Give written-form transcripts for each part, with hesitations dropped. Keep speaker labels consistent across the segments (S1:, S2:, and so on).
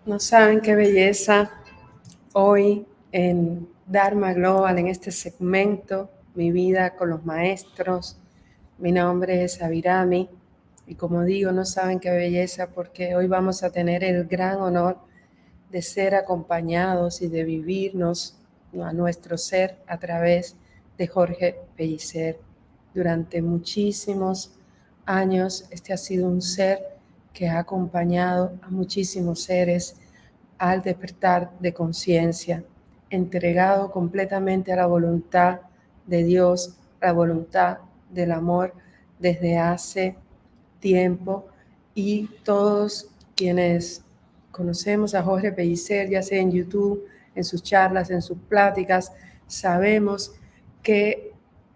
S1: No saben qué belleza hoy en Dharma Global, en este segmento, Mi vida con los maestros. Mi nombre es Abirami y como digo, no saben qué belleza porque hoy vamos a tener el gran honor de ser acompañados y de vivirnos a nuestro ser a través de Jorge Pellicer. Durante muchísimos años, este ha sido un ser que ha acompañado a muchísimos seres al despertar de conciencia, entregado completamente a la voluntad de Dios, la voluntad del amor desde hace tiempo, y todos quienes conocemos a Jorge Pellicer, ya sea en YouTube, en sus charlas, en sus pláticas, sabemos que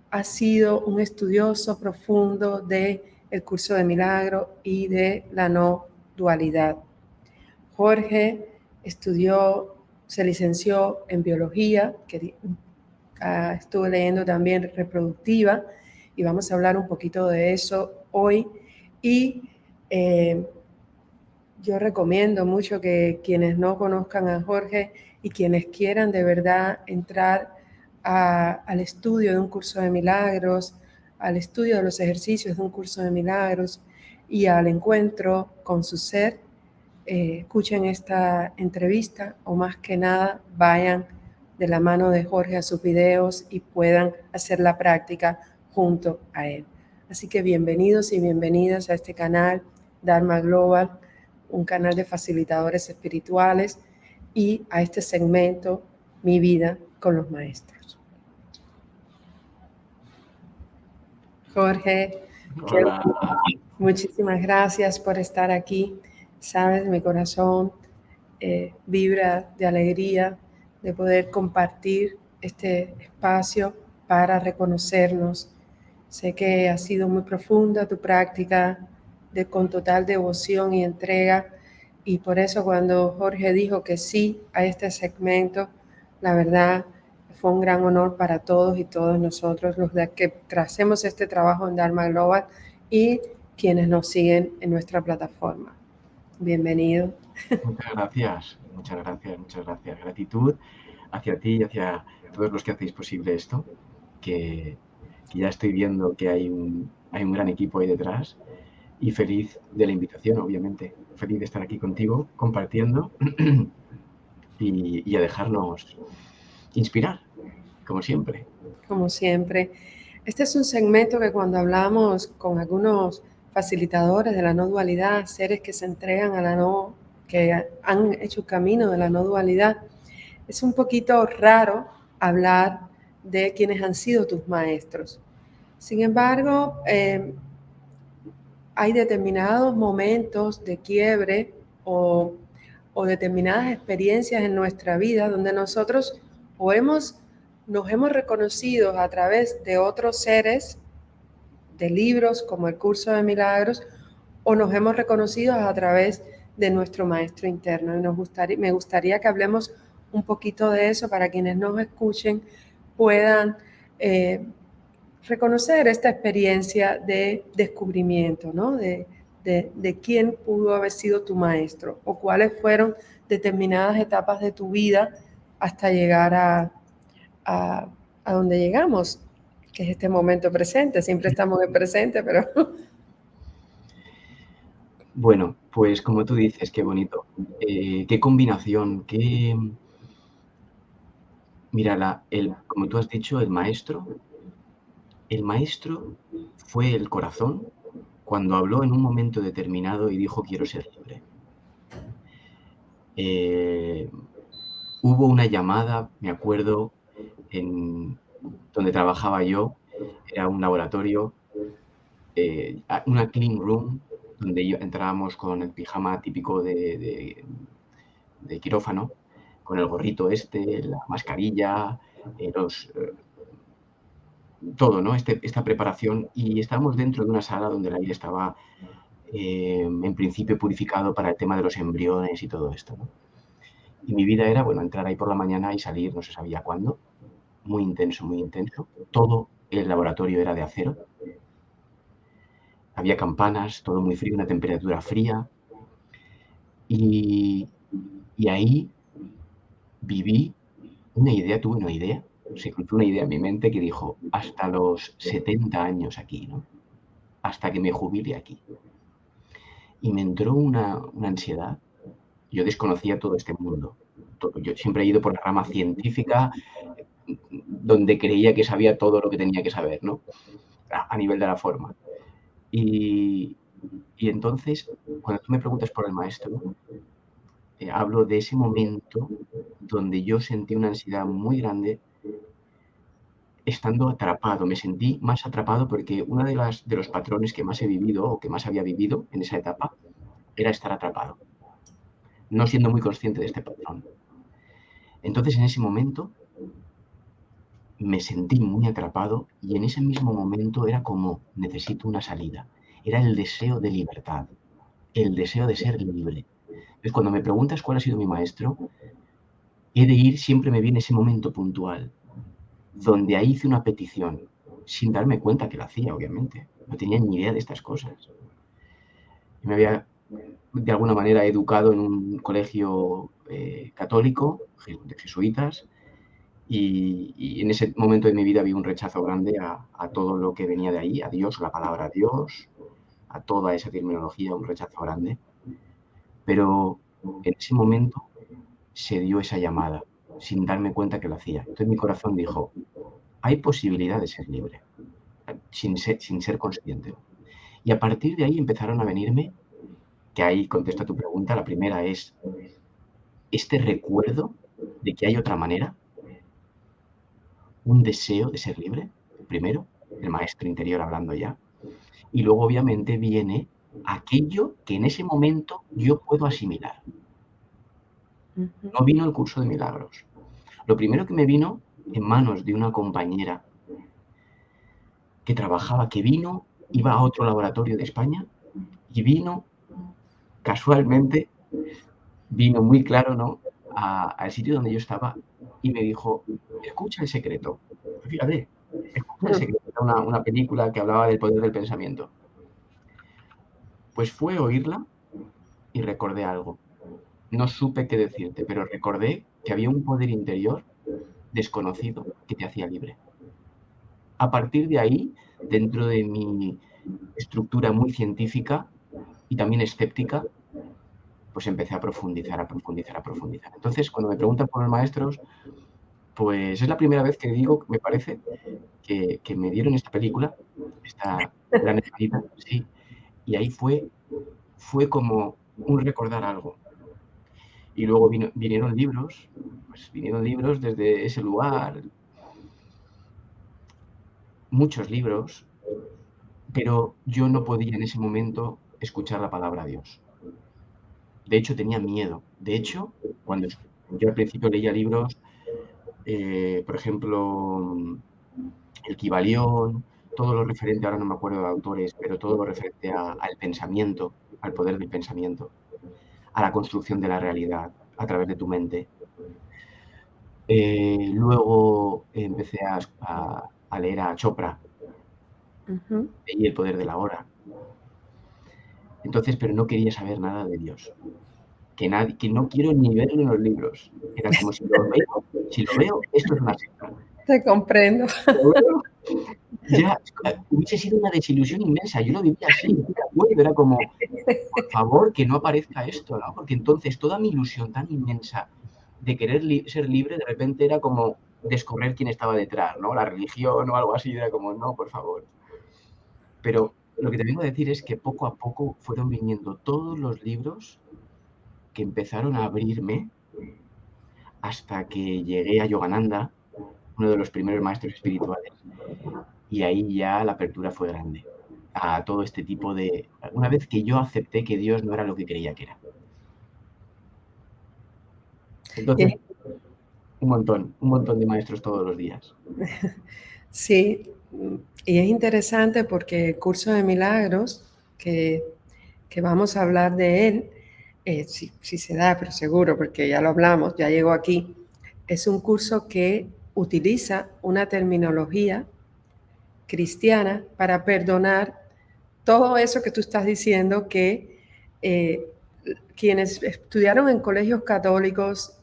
S1: ha sido un estudioso profundo del curso de milagro y de la no dualidad. Jorge se licenció en biología, que estuve leyendo también reproductiva, y vamos a hablar un poquito de eso hoy. Y yo recomiendo mucho que quienes no conozcan a Jorge y quienes quieran de verdad entrar al estudio de un curso de milagros, al estudio de los ejercicios de un curso de milagros y al encuentro con su ser, escuchen esta entrevista o más que nada vayan de la mano de Jorge a sus videos y puedan hacer la práctica junto a él. Así que bienvenidos y bienvenidas a este canal Dharma Global, un canal de facilitadores espirituales, y a este segmento Mi vida con los maestros. Jorge, muchísimas gracias por estar aquí. Sabes, mi corazón vibra de alegría de poder compartir este espacio para reconocernos. Sé que ha sido muy profunda tu práctica con total devoción y entrega, y por eso cuando Jorge dijo que sí a este segmento, la verdad fue un gran honor para todos y todas nosotros los que tracemos este trabajo en Dharma Global y quienes nos siguen en nuestra plataforma. Bienvenido.
S2: Muchas gracias, muchas gracias, muchas gracias. Gratitud hacia ti y hacia todos los que hacéis posible esto, que ya estoy viendo que hay un gran equipo ahí detrás, y feliz de la invitación, obviamente. Feliz de estar aquí contigo, compartiendo y a dejarnos inspirar, como siempre.
S1: Como siempre. Este es un segmento que cuando hablamos con algunos facilitadores de la no dualidad, seres que se entregan a la no, que han hecho el camino de la no dualidad, es un poquito raro hablar de quienes han sido tus maestros. Sin embargo, hay determinados momentos de quiebre o determinadas experiencias en nuestra vida donde nosotros nos hemos reconocido a través de otros seres, de libros como el Curso de Milagros, o nos hemos reconocido a través de nuestro maestro interno. Y me gustaría que hablemos un poquito de eso para quienes nos escuchen puedan reconocer esta experiencia de descubrimiento, ¿no? De quién pudo haber sido tu maestro o cuáles fueron determinadas etapas de tu vida hasta llegar a donde llegamos, que es este momento presente. Siempre estamos en el presente, pero...
S2: Bueno, pues como tú dices, qué bonito. Qué combinación, qué... Mira, como tú has dicho, el maestro fue el corazón cuando habló en un momento determinado y dijo quiero ser libre. Hubo una llamada, me acuerdo, en donde trabajaba yo, era un laboratorio, una clean room, donde entrábamos con el pijama típico de quirófano, con el gorrito la mascarilla, todo, ¿no? Esta preparación, y estábamos dentro de una sala donde el aire estaba, en principio, purificado para el tema de los embriones y todo esto, ¿no? Y mi vida era, bueno, entrar ahí por la mañana y salir, no se sabía cuándo, muy intenso, muy intenso. Todo el laboratorio era de acero. Había campanas, todo muy frío, una temperatura fría. Y Y ahí viví tuve una idea, se cruzó una idea en mi mente que dijo, hasta los 70 años aquí, ¿no? Hasta que me jubile aquí. Y me entró una ansiedad. Yo desconocía todo este mundo. Yo siempre he ido por la rama científica, donde creía que sabía todo lo que tenía que saber, ¿no? A nivel de la forma. Y entonces, cuando tú me preguntas por el maestro, hablo de ese momento donde yo sentí una ansiedad muy grande estando atrapado. Me sentí más atrapado porque uno de los patrones que más he vivido o que más había vivido en esa etapa era estar atrapado, no siendo muy consciente de este patrón. Entonces, en ese momento me sentí muy atrapado y en ese mismo momento era como, necesito una salida. Era el deseo de libertad, el deseo de ser libre. Entonces, cuando me preguntas cuál ha sido mi maestro, he de ir, siempre me viene ese momento puntual, donde ahí hice una petición, sin darme cuenta que la hacía, obviamente. No tenía ni idea de estas cosas. Me había, de alguna manera, educado en un colegio católico, de jesuitas, y en ese momento de mi vida vi un rechazo grande a todo lo que venía de ahí, a Dios, la palabra Dios, a toda esa terminología, un rechazo grande. Pero en ese momento se dio esa llamada, sin darme cuenta que lo hacía. Entonces mi corazón dijo, hay posibilidad de ser libre, sin ser consciente. Y a partir de ahí empezaron a venirme, que ahí contesto a tu pregunta, la primera es este recuerdo de que hay otra manera, un deseo de ser libre, primero, el maestro interior hablando ya, y luego obviamente viene aquello que en ese momento yo puedo asimilar. No vino el curso de milagros. Lo primero que me vino en manos de una compañera que trabajaba, que vino, iba a otro laboratorio de España y vino, casualmente, vino muy claro, ¿no?, al sitio donde yo estaba y me dijo, escucha El Secreto. Fíjate, escucha El Secreto, era una película que hablaba del poder del pensamiento. Pues fue oírla y recordé algo. No supe qué decirte, pero recordé que había un poder interior desconocido que te hacía libre. A partir de ahí, dentro de mi estructura muy científica y también escéptica, pues empecé a profundizar, a profundizar, a profundizar. Entonces, cuando me preguntan por los maestros, pues es la primera vez que digo, me parece, que me dieron esta película, esta gran hermanita, sí, y ahí fue como un recordar algo. Y luego vinieron libros, pues vinieron libros desde ese lugar, muchos libros, pero yo no podía en ese momento escuchar la palabra Dios. De hecho, tenía miedo. De hecho, cuando yo al principio leía libros, por ejemplo, El Kybalión, todo lo referente, ahora no me acuerdo de autores, pero todo lo referente al pensamiento, al poder del pensamiento, a la construcción de la realidad a través de tu mente. Luego empecé a leer a Chopra, leí El Poder de la Hora. Entonces, pero no quería saber nada de Dios. Que no quiero ni verlo en los libros. Era como si lo veo, esto es una secta.
S1: Te comprendo.
S2: Ya hubiese sido una desilusión inmensa. Yo lo vivía así, de acuerdo, era como, por favor, que no aparezca esto, ¿no? Porque entonces toda mi ilusión tan inmensa de querer ser libre, de repente era como descubrir quién estaba detrás, ¿no? La religión o algo así, era como, no, por favor. Pero lo que te vengo a decir es que poco a poco fueron viniendo todos los libros que empezaron a abrirme hasta que llegué a Yogananda, uno de los primeros maestros espirituales, y ahí ya la apertura fue grande a todo este tipo de... Una vez que yo acepté que Dios no era lo que creía que era. Entonces, un montón de maestros todos los días.
S1: Sí, y es interesante porque el curso de milagros, que vamos a hablar de él, si se da, pero seguro, porque ya lo hablamos, ya llegó aquí, es un curso que utiliza una terminología cristiana para perdonar todo eso que tú estás diciendo que quienes estudiaron en colegios católicos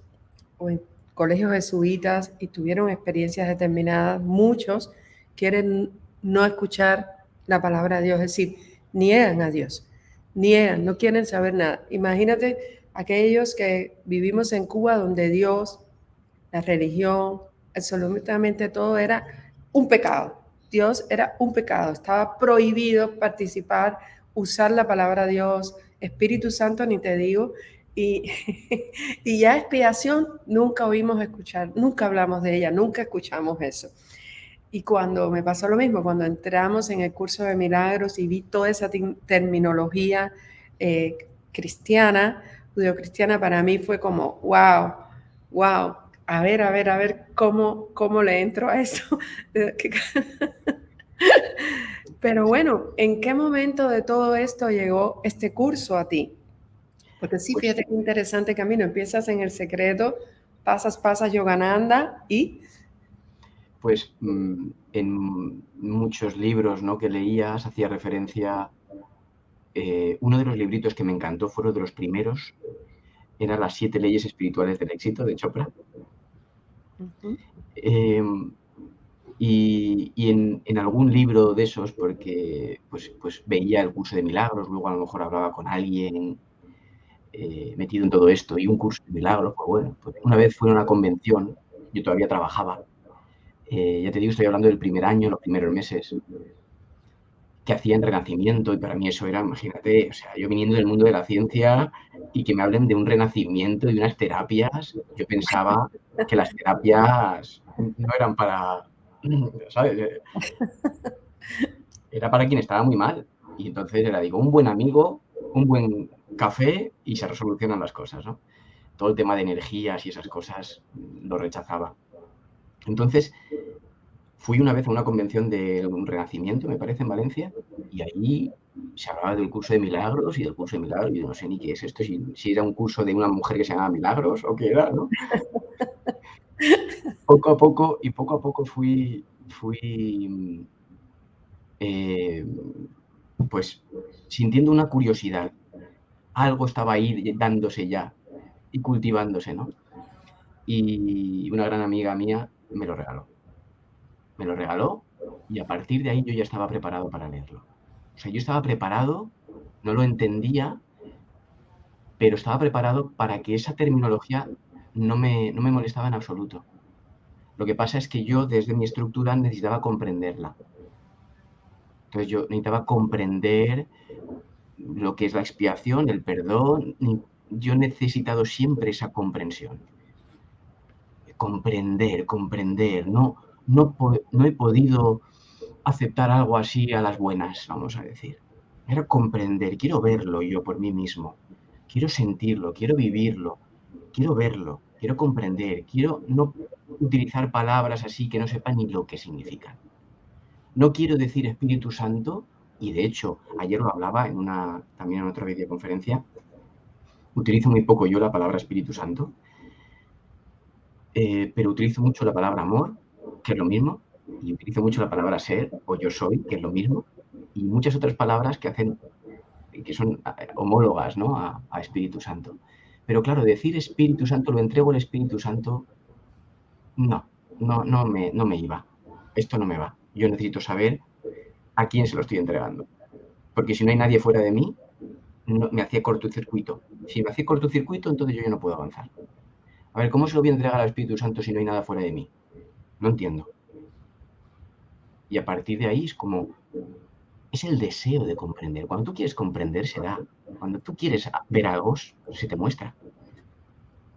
S1: o en colegios jesuitas y tuvieron experiencias determinadas, muchos quieren no escuchar la palabra de Dios, es decir, niegan a Dios, niegan, no quieren saber nada. Imagínate aquellos que vivimos en Cuba donde Dios, la religión, absolutamente todo era un pecado. Dios era un pecado, estaba prohibido participar, usar la palabra Dios, Espíritu Santo ni te digo, y, y ya expiación nunca oímos escuchar, nunca hablamos de ella, nunca escuchamos eso. Y cuando me pasó lo mismo, cuando entramos en el curso de milagros y vi toda esa terminología cristiana, judeocristiana, para mí fue como, wow, wow, a ver, cómo le entro a eso. Pero bueno, ¿en qué momento de todo esto llegó este curso a ti? Porque sí,
S2: Pues,
S1: fíjate qué interesante camino. Empiezas en el secreto, pasas Yogananda y...
S2: pues en muchos libros, ¿no?, que leías hacía referencia, uno de los libritos que me encantó, fueron de los primeros, era Las 7 leyes espirituales del éxito, de Chopra. Y en algún libro de esos, porque pues veía el curso de milagros, luego a lo mejor hablaba con alguien metido en todo esto, y un curso de milagros, pues bueno, pues una vez fui a una convención, yo todavía trabajaba, ya te digo, estoy hablando del primer año, los primeros meses, que hacían renacimiento, y para mí eso era, imagínate, o sea, yo viniendo del mundo de la ciencia y que me hablen de un renacimiento y de unas terapias, yo pensaba que las terapias no eran para, ¿sabes? Era para quien estaba muy mal. Y entonces era, digo, un buen amigo, un buen café y se resolucionan las cosas, ¿no? Todo el tema de energías y esas cosas lo rechazaba. Entonces, fui una vez a una convención de un renacimiento, me parece, en Valencia, y ahí se hablaba del curso de milagros y del curso de milagros, y yo no sé ni qué es esto, si era un curso de una mujer que se llamaba Milagros o qué era, ¿no? Poco a poco fui pues sintiendo una curiosidad. Algo estaba ahí dándose ya y cultivándose, ¿no? Y una gran amiga mía me lo regaló. Me lo regaló y a partir de ahí yo ya estaba preparado para leerlo. O sea, yo estaba preparado, no lo entendía, pero estaba preparado para que esa terminología no me molestaba en absoluto. Lo que pasa es que yo, desde mi estructura, necesitaba comprenderla. Entonces yo necesitaba comprender lo que es la expiación, el perdón. Yo he necesitado siempre esa comprensión. Comprender. No he podido aceptar algo así a las buenas, vamos a decir. Era comprender, quiero verlo yo por mí mismo. Quiero sentirlo, quiero vivirlo, quiero verlo, quiero comprender, quiero no utilizar palabras así que no sepa ni lo que significan. No quiero decir Espíritu Santo, y de hecho, ayer lo hablaba también en otra videoconferencia, utilizo muy poco yo la palabra Espíritu Santo, pero utilizo mucho la palabra amor, que es lo mismo, y utilizo mucho la palabra ser o yo soy, que es lo mismo, y muchas otras palabras que son homólogas, ¿no?, a Espíritu Santo. Pero claro, decir Espíritu Santo, lo entrego al Espíritu Santo, no me iba. Esto no me va. Yo necesito saber a quién se lo estoy entregando. Porque si no hay nadie fuera de mí, me hacía cortocircuito. Si me hacía cortocircuito, entonces yo ya no puedo avanzar. A ver, ¿cómo se lo voy a entregar al Espíritu Santo si no hay nada fuera de mí? No entiendo. Y a partir de ahí es el deseo de comprender. Cuando tú quieres comprender, se da. Cuando tú quieres ver algo, se te muestra.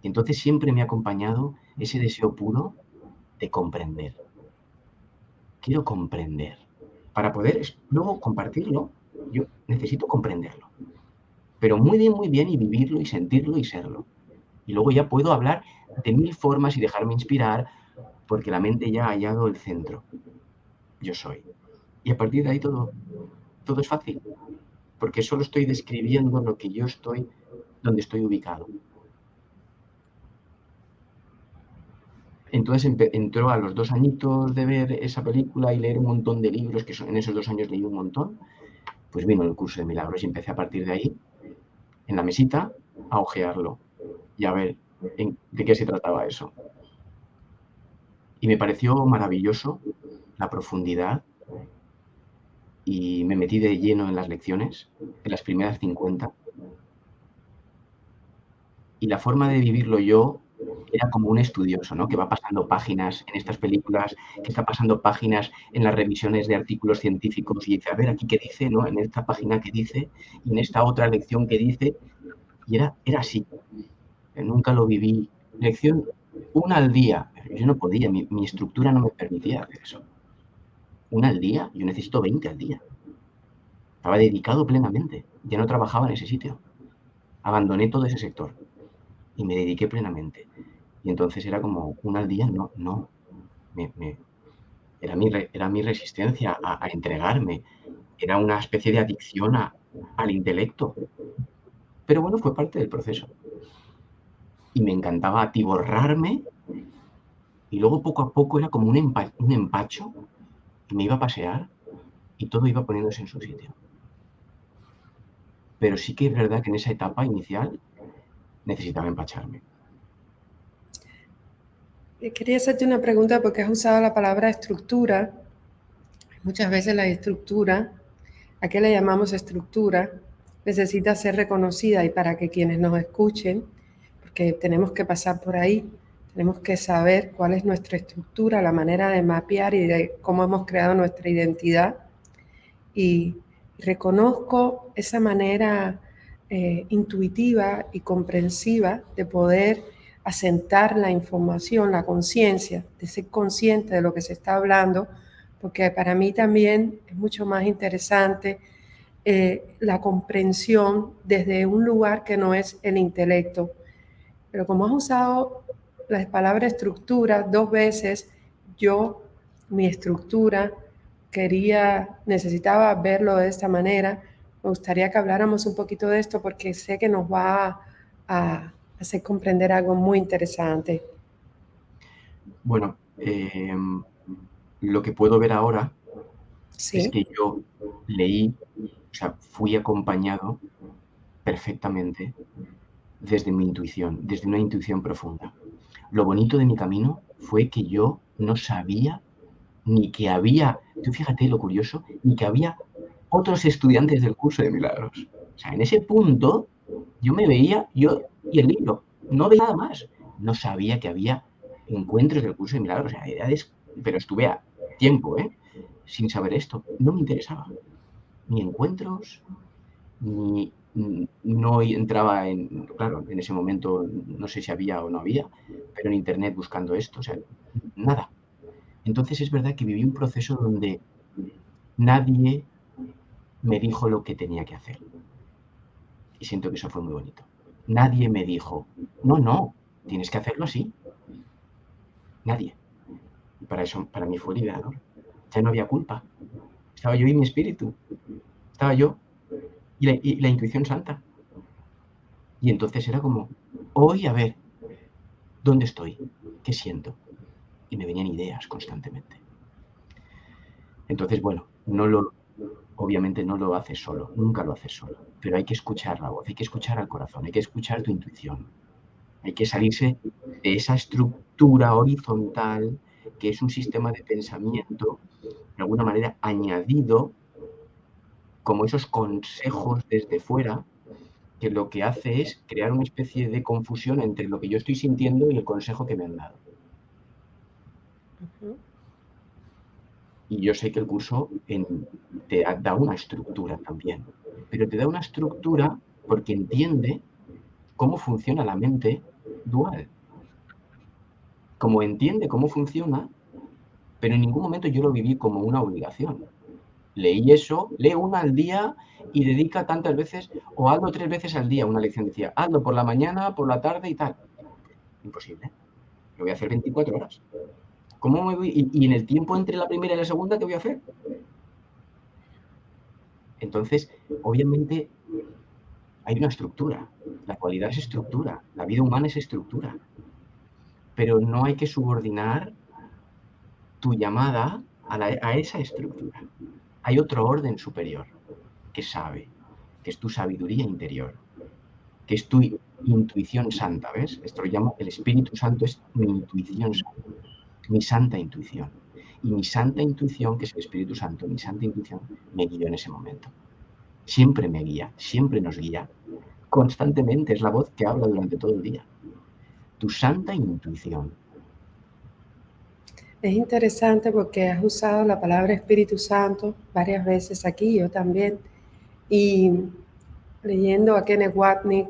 S2: Y entonces siempre me ha acompañado ese deseo puro de comprender. Quiero comprender. Para poder luego compartirlo, yo necesito comprenderlo. Pero muy bien, y vivirlo, y sentirlo, y serlo. Y luego ya puedo hablar de 1000 formas y dejarme inspirar, porque la mente ya ha hallado el centro. Yo soy. Y a partir de ahí todo es fácil, porque solo estoy describiendo lo que yo estoy, donde estoy ubicado. Entonces entró a los 2 añitos de ver esa película y leer un montón de libros, que en esos 2 años leí un montón, pues vino el curso de milagros y empecé a partir de ahí. en la mesita a ojearlo y a ver de qué se trataba eso. Y me pareció maravilloso la profundidad y me metí de lleno en las lecciones, en las primeras 50. Y la forma de vivirlo yo era como un estudioso, ¿no? Que va pasando páginas en estas películas, que está pasando páginas en las revisiones de artículos científicos y dice, a ver, aquí qué dice, ¿no? En esta página qué dice y en esta otra lección qué dice. Y era así. Nunca lo viví. Lección una al día. Yo no podía, mi estructura no me permitía hacer eso. Una al día, yo necesito 20 al día. Estaba dedicado plenamente. Ya no trabajaba en ese sitio. Abandoné todo ese sector y me dediqué plenamente. Y entonces era como una al día, no. Era mi resistencia a entregarme. Era una especie de adicción al intelecto. Pero bueno, fue parte del proceso. Y me encantaba atiborrarme y luego poco a poco era como un empacho y me iba a pasear y todo iba poniéndose en su sitio. Pero sí que es verdad que en esa etapa inicial necesitaba empacharme.
S1: Quería hacerte una pregunta porque has usado la palabra estructura. Muchas veces la estructura, ¿a qué le llamamos estructura? Necesita ser reconocida y para que quienes nos escuchen, porque tenemos que pasar por ahí, tenemos que saber cuál es nuestra estructura, la manera de mapear y de cómo hemos creado nuestra identidad. Y reconozco esa manera intuitiva y comprensiva de poder asentar la información, la conciencia, de ser consciente de lo que se está hablando, porque para mí también es mucho más interesante la comprensión desde un lugar que no es el intelecto. Pero como has usado la palabra estructura 2 veces, mi estructura, necesitaba verlo de esta manera. Me gustaría que habláramos un poquito de esto porque sé que nos va a hacer comprender algo muy interesante.
S2: Bueno, lo que puedo ver ahora es
S1: Sí.
S2: que yo leí, o sea, fui acompañado perfectamente desde mi intuición, desde una intuición profunda. Lo bonito de mi camino fue que yo no sabía ni que había, tú fíjate lo curioso, ni que había otros estudiantes del curso de milagros. O sea, en ese punto yo me veía, yo y el libro, no veía nada más. No sabía que había encuentros del curso de milagros, o sea, pero estuve a tiempo, sin saber esto. No me interesaba. Ni encuentros, ni no entraba claro, en ese momento no sé si había o no había, pero en internet buscando esto, o sea, nada. Entonces es verdad que viví un proceso donde nadie me dijo lo que tenía que hacer. Y siento que eso fue muy bonito. Nadie me dijo, no, tienes que hacerlo así. Nadie. Y para eso, para mí fue liberador. Ya no había culpa. Estaba yo y mi espíritu. Estaba yo y la intuición santa. Y entonces era como, hoy a ver, ¿dónde estoy? ¿Qué siento? Y me venían ideas constantemente. Entonces, bueno, obviamente no lo haces solo, nunca lo haces solo, pero hay que escuchar la voz, hay que escuchar al corazón, hay que escuchar tu intuición, hay que salirse de esa estructura horizontal que es un sistema de pensamiento, de alguna manera añadido, como esos consejos desde fuera, que lo que hace es crear una especie de confusión entre lo que yo estoy sintiendo y el consejo que me han dado.
S1: Uh-huh.
S2: Y yo sé que el curso te da una estructura también, pero te da una estructura porque entiende cómo funciona la mente dual. Como entiende cómo funciona, pero en ningún momento yo lo viví como una obligación. Leí eso, lee una al día y dedica tantas veces, o hazlo 3 veces al día, una lección decía, hazlo por la mañana, por la tarde y tal. Imposible. Lo voy a hacer 24 horas. ¿Cómo me voy? Y en el tiempo entre la primera y la segunda, ¿qué voy a hacer? Entonces, obviamente, hay una estructura. La cualidad es estructura. La vida humana es estructura. Pero no hay que subordinar tu llamada a esa estructura. Hay otro orden superior que sabe, que es tu sabiduría interior. que es tu intuición santa, ¿ves? Esto lo llamo, el Espíritu Santo es mi intuición santa, mi santa intuición. Y mi santa intuición, que es el Espíritu Santo, mi santa intuición, me guió en ese momento. Siempre me guía, siempre nos guía. Constantemente es la voz que habla durante todo el día. Tu santa intuición.
S1: Es interesante porque has usado la palabra Espíritu Santo varias veces aquí, yo también. Y leyendo a Kenneth Wapnick,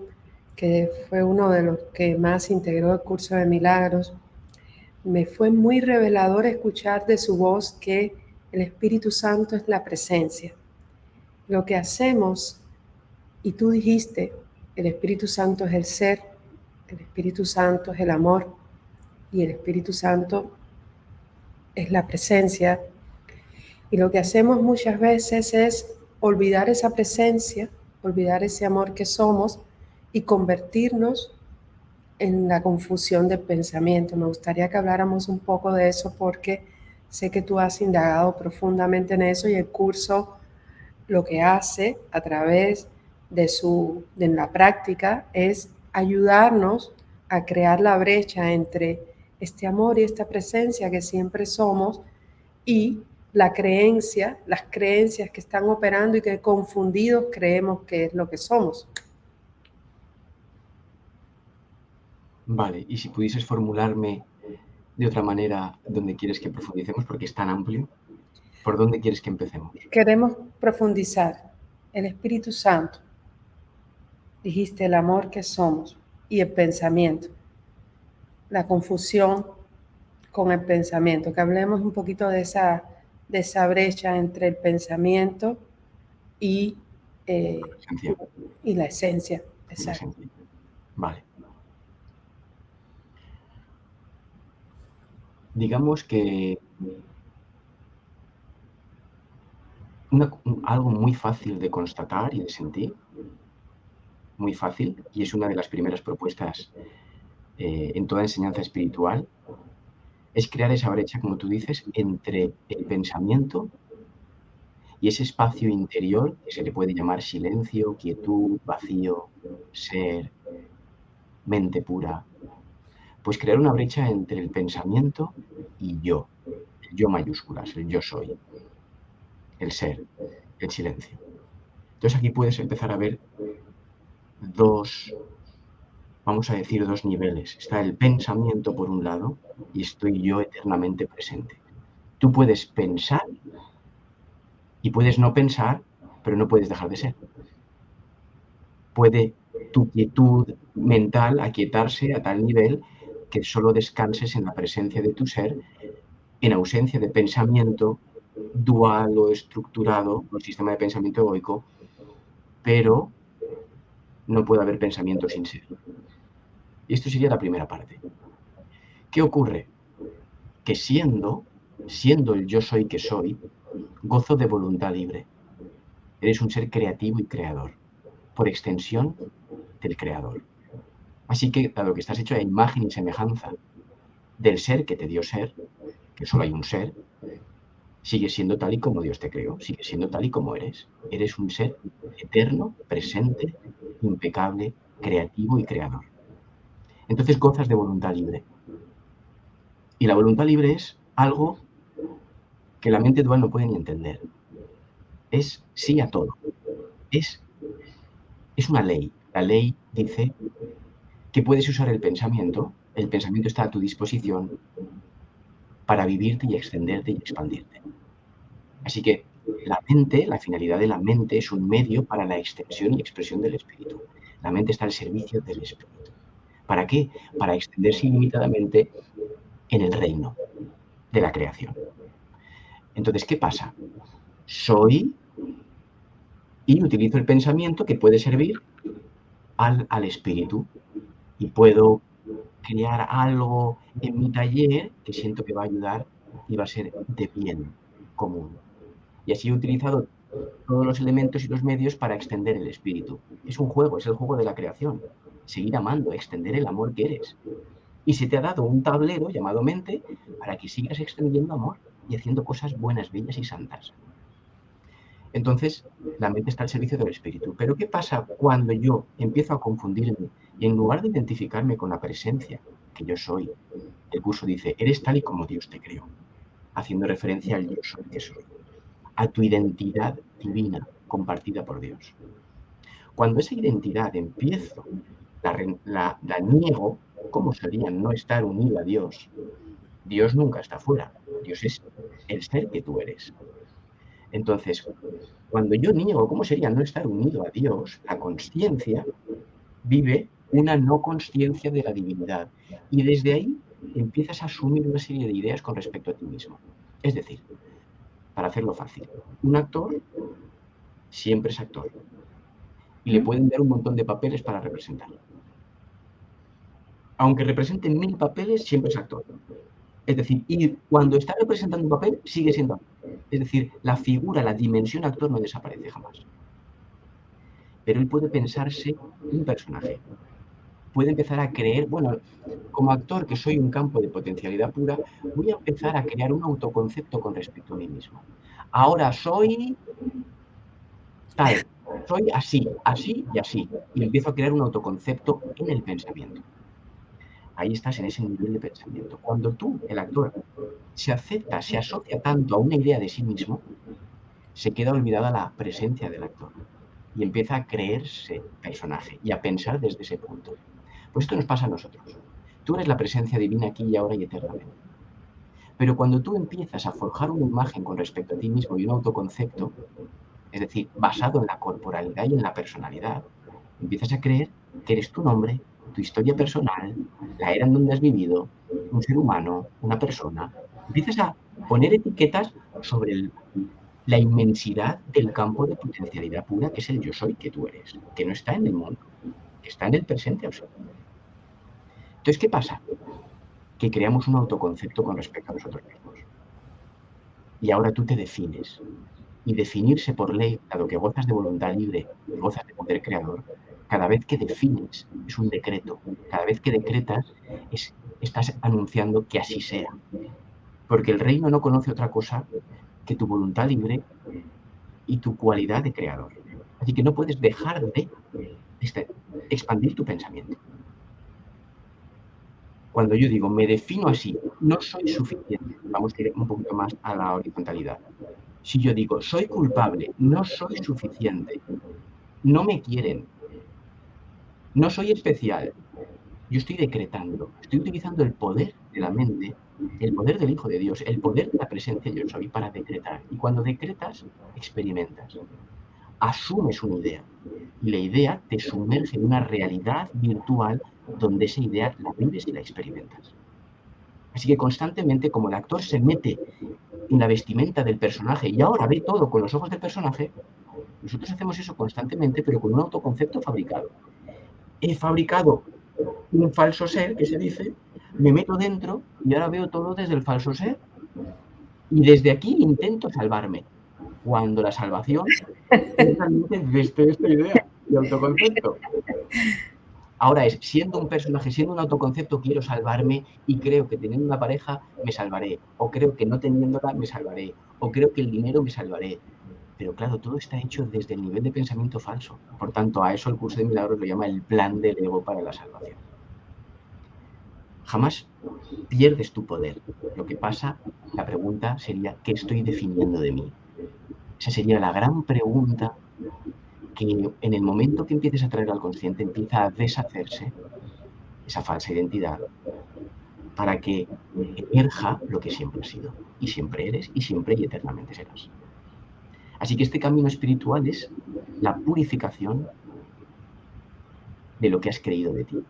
S1: que fue uno de los que más integró el curso de milagros, me fue muy revelador escuchar de su voz que el Espíritu Santo es la presencia. Lo que hacemos, y tú dijiste, el Espíritu Santo es el ser, el Espíritu Santo es el amor y el Espíritu Santo es la presencia. Y lo que hacemos muchas veces es olvidar esa presencia, olvidar ese amor que somos y convertirnos en la confusión del pensamiento. Me gustaría que habláramos un poco de eso porque sé que tú has indagado profundamente en eso y el curso lo que hace a través de la práctica es ayudarnos a crear la brecha entre este amor y esta presencia que siempre somos y la creencia, las creencias que están operando y que confundidos creemos que es lo que somos.
S2: Vale, y si pudieses formularme de otra manera donde quieres que profundicemos, porque es tan amplio, ¿por dónde quieres que empecemos?
S1: Queremos profundizar el Espíritu Santo, dijiste el amor que somos y el pensamiento, la confusión con el pensamiento, que hablemos un poquito de esa brecha entre el pensamiento y,
S2: La presencia.
S1: y la esencia.
S2: Y la esencia. Vale. Digamos que algo muy fácil de constatar y de sentir, muy fácil, y es una de las primeras propuestas en toda enseñanza espiritual, es crear esa brecha, como tú dices, entre el pensamiento y ese espacio interior que se le puede llamar silencio, quietud, vacío, ser, mente pura. Pues crear una brecha entre el pensamiento y yo, el yo mayúsculas, el yo soy, el ser, el silencio. Entonces aquí puedes empezar a ver vamos a decir, dos niveles. Está el pensamiento por un lado y estoy yo eternamente presente. Tú puedes pensar y puedes no pensar, pero no puedes dejar de ser. Puede tu quietud mental aquietarse a tal nivel que solo descanses en la presencia de tu ser, en ausencia de pensamiento dual o estructurado, o el sistema de pensamiento egoico, pero no puede haber pensamiento sin ser. Y esto sería la primera parte. ¿Qué ocurre? Que siendo el yo soy que soy, gozo de voluntad libre. Eres un ser creativo y creador, por extensión del creador. Así que, dado que estás hecho a imagen y semejanza del ser que te dio ser, que solo hay un ser, sigues siendo tal y como Dios te creó, sigues siendo tal y como eres. Eres un ser eterno, presente, impecable, creativo y creador. Entonces gozas de voluntad libre. Y la voluntad libre es algo que la mente dual no puede ni entender. Es sí a todo. Es una ley. La ley dice que puedes usar el pensamiento está a tu disposición para vivirte y extenderte y expandirte. Así que la finalidad de la mente es un medio para la extensión y expresión del espíritu. La mente está al servicio del espíritu. ¿Para qué? Para extenderse ilimitadamente en el reino de la creación. Entonces, ¿qué pasa? Soy y utilizo el pensamiento que puede servir al espíritu y puedo crear algo en mi taller que siento que va a ayudar y va a ser de bien común. Y así he utilizado todos los elementos y los medios para extender el espíritu. Es un juego, es el juego de la creación. Seguir amando, extender el amor que eres. Y se te ha dado un tablero llamado mente para que sigas extendiendo amor y haciendo cosas buenas, bellas y santas. Entonces, la mente está al servicio del espíritu. Pero ¿qué pasa cuando yo empiezo a confundirme y en lugar de identificarme con la presencia que yo soy, el curso dice, eres tal y como Dios te creó, haciendo referencia al yo soy que soy, a tu identidad divina compartida por Dios? Cuando esa identidad empiezo, la niego, ¿cómo sería no estar unido a Dios? Dios nunca está fuera, Dios es el ser que tú eres. Entonces, cuando yo niego cómo sería no estar unido a Dios, la consciencia vive una no consciencia de la divinidad. Y desde ahí empiezas a asumir una serie de ideas con respecto a ti mismo. Es decir, para hacerlo fácil, un actor siempre es actor. Y le pueden dar un montón de papeles para representarlo. Aunque represente 1000 papeles, siempre es actor. Es decir, y cuando está representando un papel, sigue siendo actor. Es decir, la figura, la dimensión actor no desaparece jamás. Pero él puede pensarse un personaje. Puede empezar a creer, bueno, como actor que soy un campo de potencialidad pura, voy a empezar a crear un autoconcepto con respecto a mí mismo. Ahora soy tal, soy así, así y así. Y empiezo a crear un autoconcepto en el pensamiento. Ahí estás en ese nivel de pensamiento. Cuando tú, el actor, se acepta, se asocia tanto a una idea de sí mismo, se queda olvidada la presencia del actor y empieza a creerse personaje y a pensar desde ese punto. Pues esto nos pasa a nosotros. Tú eres la presencia divina aquí y ahora y eternamente. Pero cuando tú empiezas a forjar una imagen con respecto a ti mismo y un autoconcepto, es decir, basado en la corporalidad y en la personalidad, empiezas a creer que eres tu nombre, tu historia personal, la era en donde has vivido, un ser humano, una persona. Empiezas a poner etiquetas sobre la inmensidad del campo de potencialidad pura que es el yo soy que tú eres, que no está en el mundo, que está en el presente absoluto. Entonces, ¿qué pasa? Que creamos un autoconcepto con respecto a nosotros mismos. Y ahora tú te defines. Y definirse por ley, dado que gozas de voluntad libre y gozas de poder creador, cada vez que defines es un decreto. Cada vez que decretas estás anunciando que así sea. Porque el reino no conoce otra cosa que tu voluntad libre y tu cualidad de creador. Así que no puedes dejar de expandir tu pensamiento. Cuando yo digo, me defino así, no soy suficiente, vamos a ir un poquito más a la horizontalidad. Si yo digo, soy culpable, no soy suficiente, no me quieren, no soy especial, yo estoy decretando, estoy utilizando el poder de la mente, el poder del Hijo de Dios, el poder de la presencia yo soy para decretar. Y cuando decretas, experimentas, asumes una idea y la idea te sumerge en una realidad virtual donde esa idea la vives y la experimentas. Así que constantemente, como el actor se mete en la vestimenta del personaje y ahora ve todo con los ojos del personaje, nosotros hacemos eso constantemente, pero con un autoconcepto fabricado. He fabricado un falso ser, que se dice, me meto dentro y ahora veo todo desde el falso ser y desde aquí intento salvarme, cuando la salvación es realmente desde esta idea de autoconcepto. Ahora es, siendo un personaje, siendo un autoconcepto, quiero salvarme y creo que teniendo una pareja me salvaré, o creo que no teniéndola me salvaré, o creo que el dinero me salvaré. Pero claro, todo está hecho desde el nivel de pensamiento falso. Por tanto, a eso el curso de milagros lo llama el plan del ego para la salvación. Jamás pierdes tu poder. Lo que pasa, la pregunta sería, ¿qué estoy definiendo de mí? Esa sería la gran pregunta que en el momento que empieces a traer al consciente empieza a deshacerse esa falsa identidad para que emerja lo que siempre has sido, y siempre eres, y siempre y eternamente serás. Así que este camino espiritual es la purificación de lo que has creído de ti.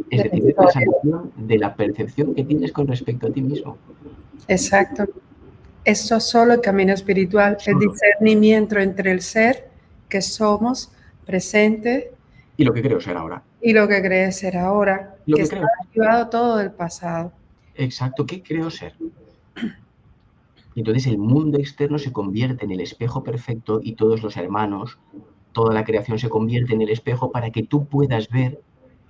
S2: Es decir, es la sanación de la percepción que tienes con respecto a ti mismo.
S1: Exacto. Esto es solo el camino espiritual, el discernimiento entre el ser que somos, presente,
S2: y lo que creo ser ahora.
S1: Y lo que crees ser ahora,
S2: Lo
S1: que
S2: que
S1: está
S2: creo.
S1: activado todo del pasado.
S2: Exacto, ¿qué creo ser? Y entonces el mundo externo se convierte en el espejo perfecto y todos los hermanos, toda la creación se convierte en el espejo para que tú puedas ver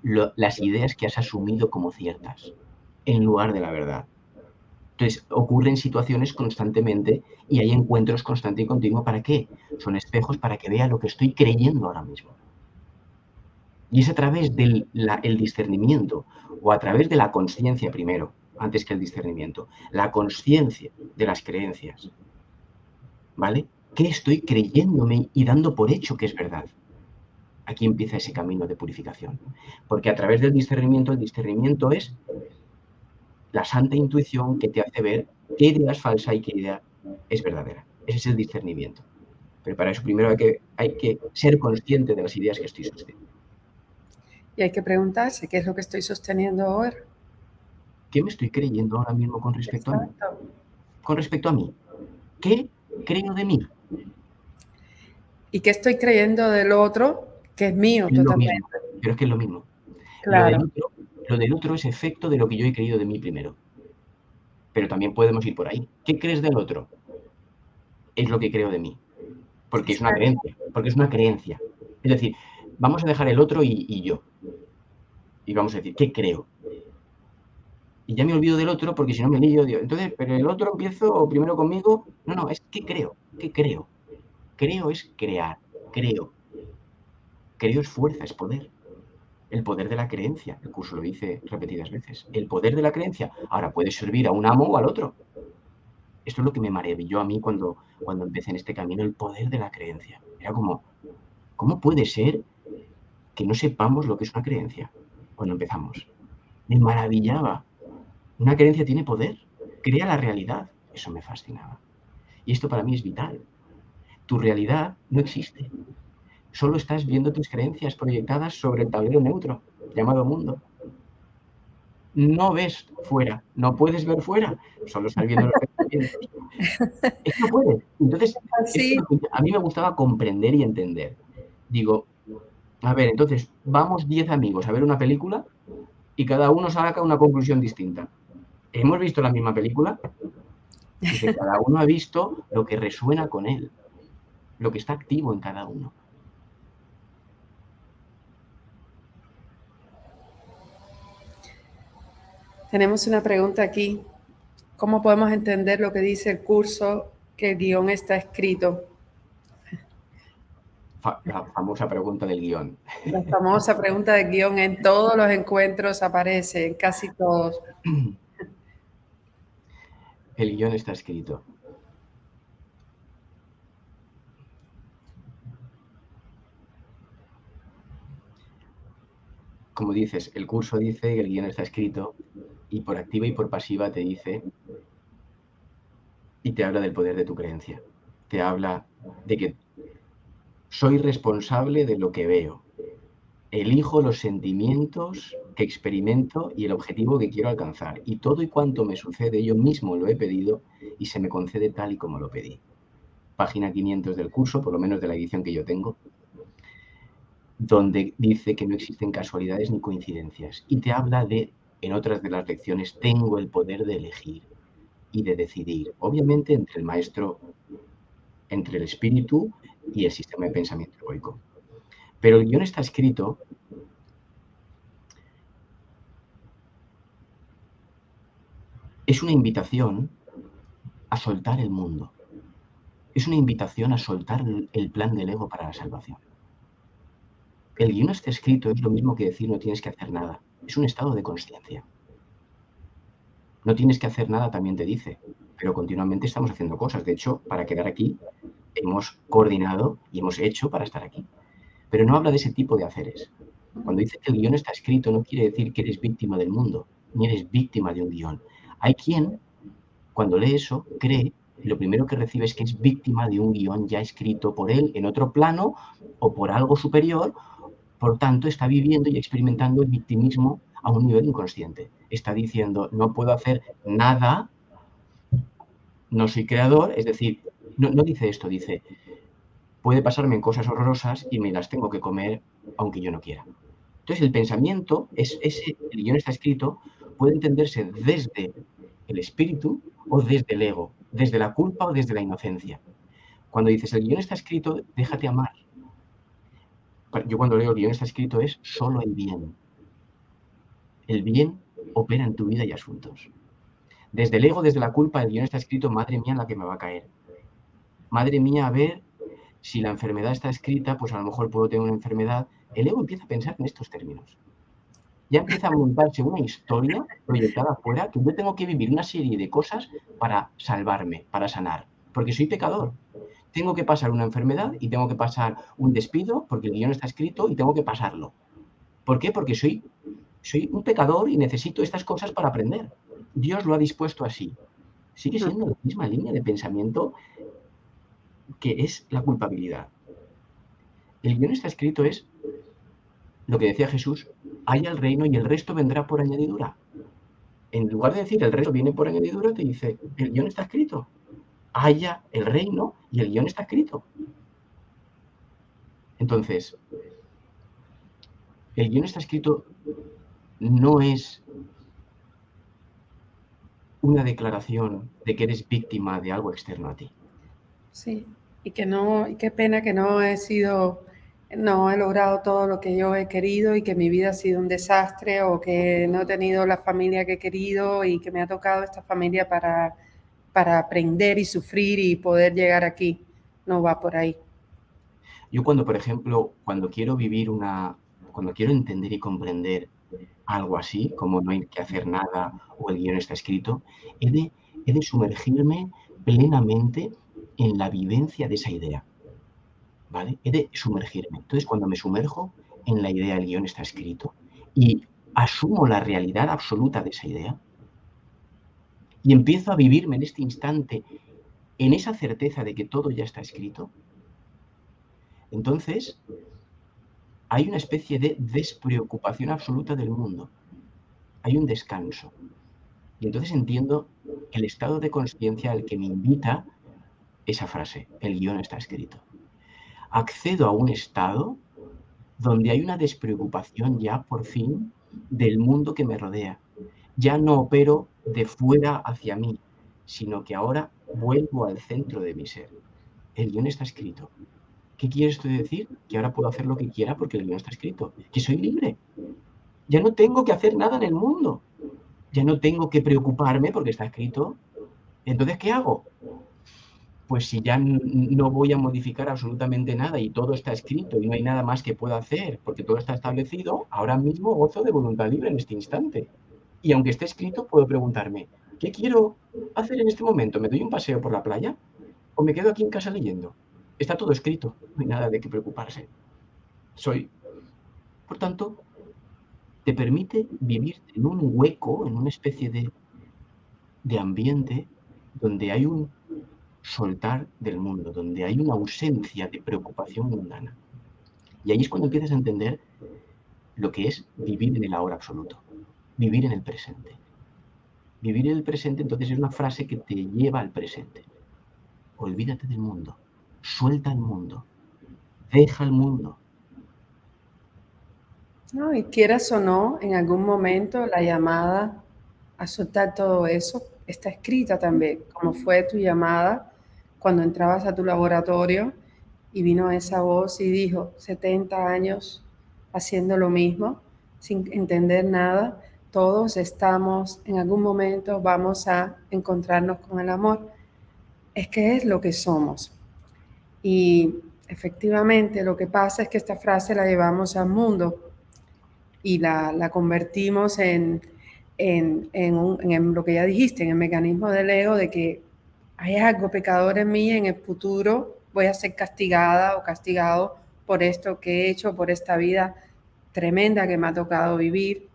S2: las ideas que has asumido como ciertas, en lugar de la verdad. Entonces, ocurren situaciones constantemente y hay encuentros constantes y continuos. ¿Para qué? Son espejos para que vea lo que estoy creyendo ahora mismo. Y es a través del el discernimiento o a través de la consciencia primero, antes que el discernimiento. La consciencia de las creencias, ¿vale? ¿Qué estoy creyéndome y dando por hecho que es verdad? Aquí empieza ese camino de purificación. Porque a través del discernimiento, el discernimiento es la santa intuición que te hace ver qué idea es falsa y qué idea es verdadera. Ese es el discernimiento. Pero para eso primero hay que ser consciente de las ideas que estoy sosteniendo.
S1: Y hay que preguntarse qué es lo que estoy sosteniendo ahora.
S2: ¿Qué me estoy creyendo ahora mismo con respecto a mí?
S1: Exacto.
S2: Con respecto a mí. ¿Qué creo de mí?
S1: ¿Y qué estoy creyendo del otro que es mío
S2: Es lo
S1: totalmente?
S2: mismo, pero es que es lo mismo.
S1: Claro.
S2: Lo del otro es efecto de lo que yo he creído de mí primero. Pero también podemos ir por ahí. ¿Qué crees del otro? Es lo que creo de mí. Porque es una
S1: Exacto.
S2: creencia. Porque es una creencia. Es decir, vamos a dejar el otro y yo. Y vamos a decir, ¿qué creo? Y ya me olvido del otro porque si no me lío. Entonces, pero el otro empiezo primero conmigo. No, no, es ¿qué creo? ¿Qué creo? Creo es crear. Creo. Creo es fuerza, es poder. El poder de la creencia. El curso lo dice repetidas veces. El poder de la creencia. Ahora puede servir a un amo o al otro. Esto es lo que me maravilló a mí cuando empecé en este camino, el poder de la creencia. Era como, ¿cómo puede ser que no sepamos lo que es una creencia cuando empezamos? Me maravillaba. Una creencia tiene poder, crea la realidad. Eso me fascinaba. Y esto para mí es vital. Tu realidad no existe. Solo estás viendo tus creencias proyectadas sobre el tablero neutro, llamado mundo. No ves fuera, no puedes ver fuera, solo estás viendo lo que estás viendo. Es que no puedes. Entonces, esto
S1: Así.
S2: a mí me gustaba comprender y entender. Digo, a ver, entonces, vamos 10 amigos a ver una película y cada uno saca una conclusión distinta. ¿Hemos visto la misma película? Dice, cada uno ha visto lo que resuena con él, lo que está activo en cada uno.
S1: Tenemos una pregunta aquí. ¿Cómo podemos entender lo que dice el curso, que el guión está escrito?
S2: La famosa pregunta del guión.
S1: La famosa pregunta del guión en todos los encuentros aparece, en casi todos.
S2: El guión está escrito. Como dices, el curso dice que el guión está escrito y por activa y por pasiva te dice y te habla del poder de tu creencia. Te habla de que soy responsable de lo que veo. Elijo los sentimientos que experimento y el objetivo que quiero alcanzar. Y todo y cuanto me sucede, yo mismo lo he pedido y se me concede tal y como lo pedí. Página 500 del curso, por lo menos de la edición que yo tengo, donde dice que no existen casualidades ni coincidencias. Y te habla de, en otras de las lecciones, tengo el poder de elegir y de decidir. Obviamente entre el maestro, entre el espíritu y el sistema de pensamiento egoico. Pero el guión está escrito es una invitación a soltar el mundo. Es una invitación a soltar el plan del ego para la salvación. El guión está escrito es lo mismo que decir no tienes que hacer nada. Es un estado de consciencia. No tienes que hacer nada también te dice, pero continuamente estamos haciendo cosas. De hecho, para quedar aquí, hemos coordinado y hemos hecho para estar aquí. Pero no habla de ese tipo de haceres. Cuando dice que el guión está escrito, no quiere decir que eres víctima del mundo, ni eres víctima de un guión. Hay quien, cuando lee eso, cree y lo primero que recibe es que es víctima de un guión ya escrito por él en otro plano o por algo superior. Por tanto, está viviendo y experimentando el victimismo a un nivel inconsciente. Está diciendo, no puedo hacer nada, no soy creador, es decir, no dice esto, dice, puede pasarme cosas horrorosas y me las tengo que comer aunque yo no quiera. Entonces, el pensamiento, el guión está escrito, puede entenderse desde el espíritu o desde el ego, desde la culpa o desde la inocencia. Cuando dices el guión está escrito, déjate amar. Yo cuando leo el guión está escrito es solo el bien. El bien opera en tu vida y asuntos. Desde el ego, desde la culpa, el guión está escrito, madre mía, la que me va a caer. Madre mía, a ver, si la enfermedad está escrita, pues a lo mejor puedo tener una enfermedad. El ego empieza a pensar en estos términos. Ya empieza a montarse una historia proyectada afuera que yo tengo que vivir una serie de cosas para salvarme, para sanar, porque soy pecador. Tengo que pasar una enfermedad y tengo que pasar un despido porque el guión está escrito y tengo que pasarlo. ¿Por qué? Porque soy un pecador y necesito estas cosas para aprender. Dios lo ha dispuesto así. Sigue siendo la misma línea de pensamiento que es la culpabilidad. El guión está escrito es lo que decía Jesús, haya el reino y el resto vendrá por añadidura. En lugar de decir el resto viene por añadidura, te dice, el guión está escrito. Haya el reino y el guión está escrito. Entonces, el guión está escrito no es una declaración de que eres víctima de algo externo a ti.
S1: Sí, y qué pena que no he logrado todo lo que yo he querido y que mi vida ha sido un desastre o que no he tenido la familia que he querido y que me ha tocado esta familia para aprender y sufrir y poder llegar aquí. No va por ahí.
S2: Yo cuando, por ejemplo, cuando quiero entender y comprender algo así, como no hay que hacer nada o el guión está escrito, he de sumergirme plenamente en la vivencia de esa idea, ¿vale? He de sumergirme. Entonces, cuando me sumerjo en la idea, el guión está escrito, y asumo la realidad absoluta de esa idea, y empiezo a vivirme en este instante, en esa certeza de que todo ya está escrito, entonces hay una especie de despreocupación absoluta del mundo. Hay un descanso. Y entonces entiendo el estado de conciencia al que me invita esa frase, el guión está escrito. Accedo a un estado donde hay una despreocupación ya, por fin, del mundo que me rodea. Ya no opero de fuera hacia mí, sino que ahora vuelvo al centro de mi ser. El guión está escrito. ¿Qué quiere esto decir? Que ahora puedo hacer lo que quiera porque el guión está escrito. Que soy libre. Ya no tengo que hacer nada en el mundo. Ya no tengo que preocuparme porque está escrito. Entonces, ¿qué hago? Pues si ya no voy a modificar absolutamente nada y todo está escrito y no hay nada más que pueda hacer porque todo está establecido, ahora mismo gozo de voluntad libre en este instante. Y aunque esté escrito, puedo preguntarme, ¿qué quiero hacer en este momento? ¿Me doy un paseo por la playa o me quedo aquí en casa leyendo? Está todo escrito, no hay nada de qué preocuparse. Por tanto, te permite vivir en un hueco, en una especie de ambiente donde hay un soltar del mundo, donde hay una ausencia de preocupación mundana. Y ahí es cuando empiezas a entender lo que es vivir en el ahora absoluto, vivir en el presente. Vivir en el presente, entonces, es una frase que te lleva al presente. Olvídate del mundo, suelta el mundo, deja el mundo.
S1: No, y quieras o no, en algún momento la llamada a soltar todo eso está escrita también, como fue tu llamada cuando entrabas a tu laboratorio y vino esa voz y dijo, 70 años haciendo lo mismo, sin entender nada, todos estamos, en algún momento vamos a encontrarnos con el amor. Es que es lo que somos. Y efectivamente lo que pasa es que esta frase la llevamos al mundo y la convertimos en lo que ya dijiste, en el mecanismo del ego de que hay algo pecador en mí, en el futuro voy a ser castigada o castigado por esto que he hecho, por esta vida tremenda que me ha tocado vivir,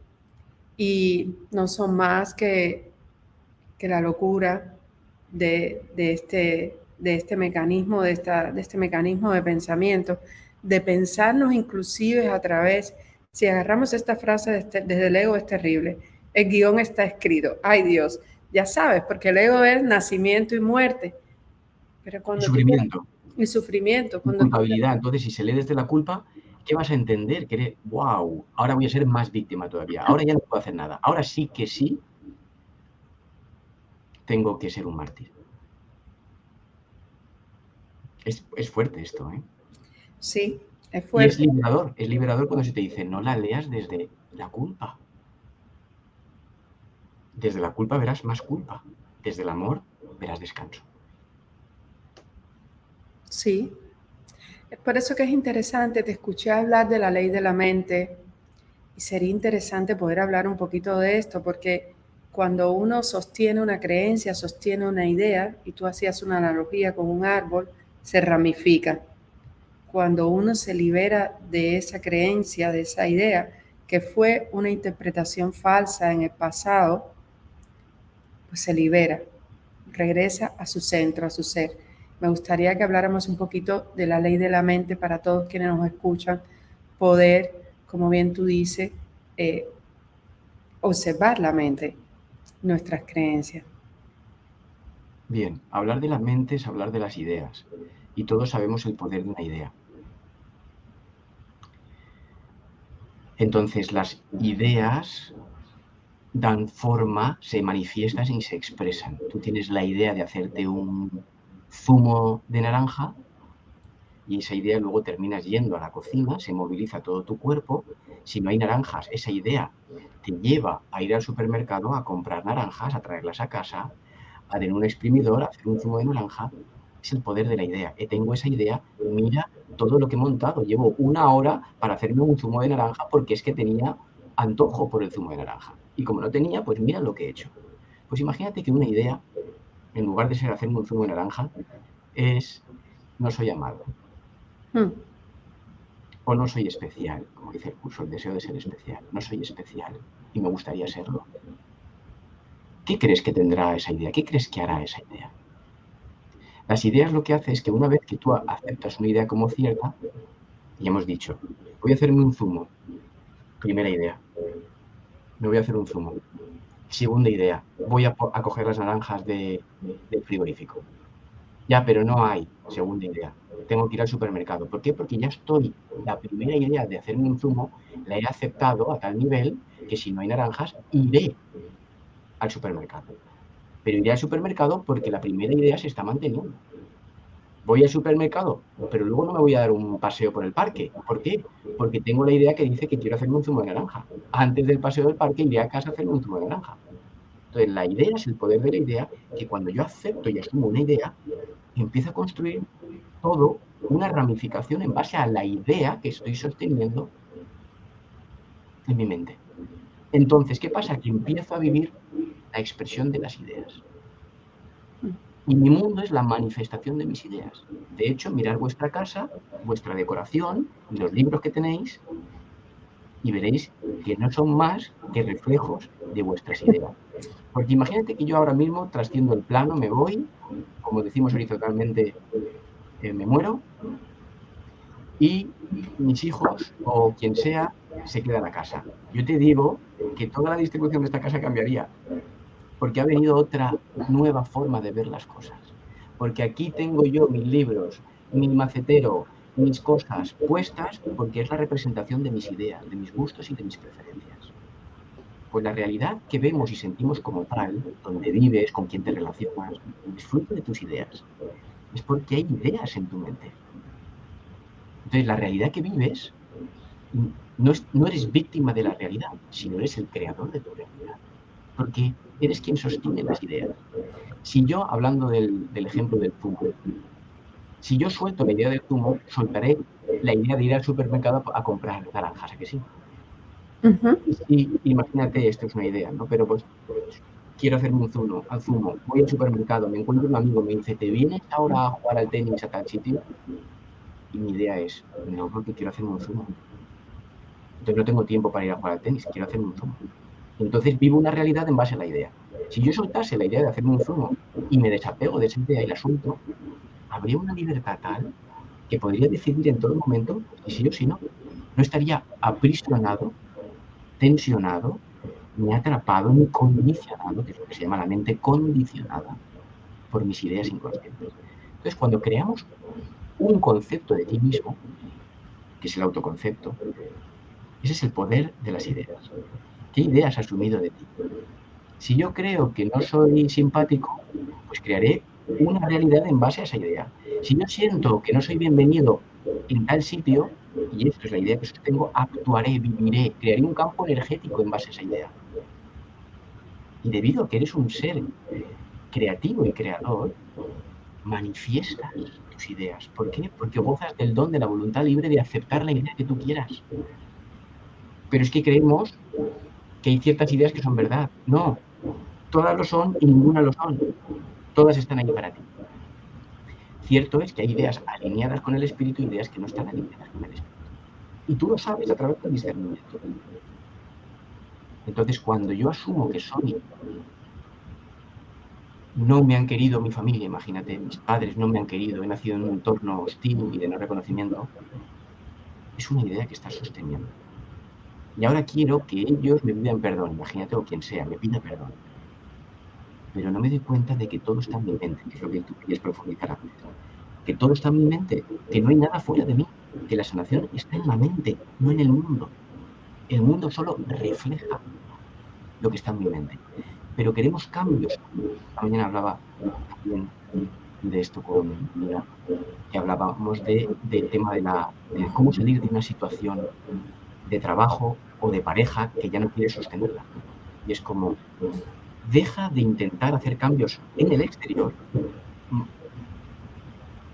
S1: y no son más que la locura de este mecanismo, de este mecanismo de pensamiento, de pensarnos inclusive a través, si agarramos esta frase desde el ego es terrible, el guión está escrito, ay Dios, ya sabes, porque el ego es nacimiento y muerte, pero
S2: Y
S1: cuando tú,
S2: sufrimiento,
S1: el sufrimiento,
S2: y
S1: cuando tú,
S2: culpabilidad. Entonces, si se lee desde la culpa, ¿qué vas a entender? Que eres, wow, ahora voy a ser más víctima todavía. Ahora ya no puedo hacer nada. Ahora sí que sí tengo que ser un mártir. Es fuerte esto, ¿eh?
S1: sí, es
S2: Y
S1: fuerte.
S2: es liberador cuando se te dice, no la leas desde la culpa. Desde la culpa verás más culpa. Desde el amor verás descanso.
S1: Sí. Es por eso que es interesante, te escuché hablar de la ley de la mente y sería interesante poder hablar un poquito de esto, porque cuando uno sostiene una creencia, sostiene una idea, y tú hacías una analogía con un árbol, se ramifica. Cuando uno se libera de esa creencia, de esa idea, que fue una interpretación falsa en el pasado, pues se libera, regresa a su centro, a su ser. Me gustaría que habláramos un poquito de la ley de la mente para todos quienes nos escuchan, poder, como bien tú dices, eh, observar la mente, nuestras creencias.
S2: Bien, hablar de la mente es hablar de las ideas. Y todos sabemos el poder de una idea. Entonces, las ideas dan forma, se manifiestan y se expresan. Tú tienes la idea de hacerte un zumo de naranja y esa idea luego terminas yendo a la cocina, se moviliza todo tu cuerpo. Si no hay naranjas, esa idea te lleva a ir al supermercado a comprar naranjas, a traerlas a casa, a tener un exprimidor, a hacer un zumo de naranja. Es el poder de la idea. Tengo esa idea, mira todo lo que he montado. Llevo 1 hora para hacerme un zumo de naranja porque es que tenía antojo por el zumo de naranja. Y como no tenía, pues mira lo que he hecho. Pues imagínate que una idea, en lugar de ser hacerme un zumo de naranja, es no soy amado. O no soy especial, como dice el curso, el deseo de ser especial. No soy especial y me gustaría serlo. ¿Qué crees que tendrá esa idea? ¿Qué crees que hará esa idea? Las ideas lo que hace es que una vez que tú aceptas una idea como cierta, y hemos dicho, voy a hacerme un zumo. Primera idea, me voy a hacer un zumo. Segunda idea, voy a coger las naranjas del frigorífico. Ya, pero no hay. Segunda idea, tengo que ir al supermercado. ¿Por qué? Porque ya estoy, la primera idea de hacerme un zumo la he aceptado a tal nivel que si no hay naranjas, iré al supermercado. Pero iré al supermercado porque la primera idea se está manteniendo. Voy al supermercado, pero luego no me voy a dar un paseo por el parque. ¿Por qué? Porque tengo la idea que dice que quiero hacerme un zumo de naranja. Antes del paseo del parque iré a casa a hacerme un zumo de naranja. Entonces, la idea es el poder de la idea, que cuando yo acepto y asumo una idea, empiezo a construir todo una ramificación en base a la idea que estoy sosteniendo en mi mente. Entonces, ¿qué pasa? Que empiezo a vivir la expresión de las ideas. Y mi mundo es la manifestación de mis ideas. De hecho, mirar vuestra casa, vuestra decoración y los libros que tenéis y veréis que no son más que reflejos de vuestras ideas. Porque imagínate que yo ahora mismo trasciendo el plano, me voy, como decimos horizontalmente, me muero y mis hijos o quien sea se queda en la casa. Yo te digo que toda la distribución de esta casa cambiaría, porque ha venido otra nueva forma de ver las cosas. Porque aquí tengo yo mis libros, mi macetero, mis cosas puestas, porque es la representación de mis ideas, de mis gustos y de mis preferencias. Pues la realidad que vemos y sentimos como tal, donde vives, con quien te relacionas, es fruto de tus ideas. Es porque hay ideas en tu mente. Entonces, la realidad que vives, no eres víctima de la realidad, sino eres el creador de tu realidad. Porque eres quien sostiene las ideas. Si yo, hablando del ejemplo del zumo, si yo suelto la idea del zumo, soltaré la idea de ir al supermercado a comprar naranjas, ¿a que sí? Y imagínate, esto es una idea, ¿no? Pero pues quiero hacerme un zumo, voy al supermercado, me encuentro un amigo, me dice, ¿te vienes ahora a jugar al tenis a tal sitio? Y mi idea es, no, porque quiero hacerme un zumo. Entonces no tengo tiempo para ir a jugar al tenis, quiero hacerme un zumo. Entonces vivo una realidad en base a la idea. Si yo soltase la idea de hacerme un zumo y me desapego de esa idea y la suelto, habría una libertad tal que podría decidir en todo momento si sí o si no. No estaría aprisionado, tensionado, ni atrapado, ni condicionado, que es lo que se llama la mente condicionada, por mis ideas inconscientes. Entonces, cuando creamos un concepto de ti mismo, que es el autoconcepto, ese es el poder de las ideas. ¿Qué idea has asumido de ti? Si yo creo que no soy simpático, pues crearé una realidad en base a esa idea. Si yo siento que no soy bienvenido en tal sitio, y esto es la idea que sostengo, actuaré, viviré, crearé un campo energético en base a esa idea. Y debido a que eres un ser creativo y creador, manifiestas tus ideas. ¿Por qué? Porque gozas del don de la voluntad libre de aceptar la idea que tú quieras. Pero es que creemos que hay ciertas ideas que son verdad. No, todas lo son y ninguna lo son. Todas están ahí para ti. Cierto es que hay ideas alineadas con el espíritu y ideas que no están alineadas con el espíritu. Y tú lo sabes a través del discernimiento. Entonces, cuando yo asumo que soy, no me han querido mi familia, imagínate, mis padres no me han querido, he nacido en un entorno hostil y de no reconocimiento, es una idea que estás sosteniendo. Y ahora quiero que ellos me pidan perdón, imagínate, o quien sea, me pida perdón. Pero no me doy cuenta de que todo está en mi mente, que es lo que tú quieres profundizar antes. Que todo está en mi mente, que no hay nada fuera de mí, que la sanación está en la mente, no en el mundo. El mundo solo refleja lo que está en mi mente. Pero queremos cambios. Esta mañana hablaba también de esto con mi amiga, que hablábamos del tema de cómo salir de una situación de trabajo o de pareja que ya no quieres sostenerla. Y es como, deja de intentar hacer cambios en el exterior,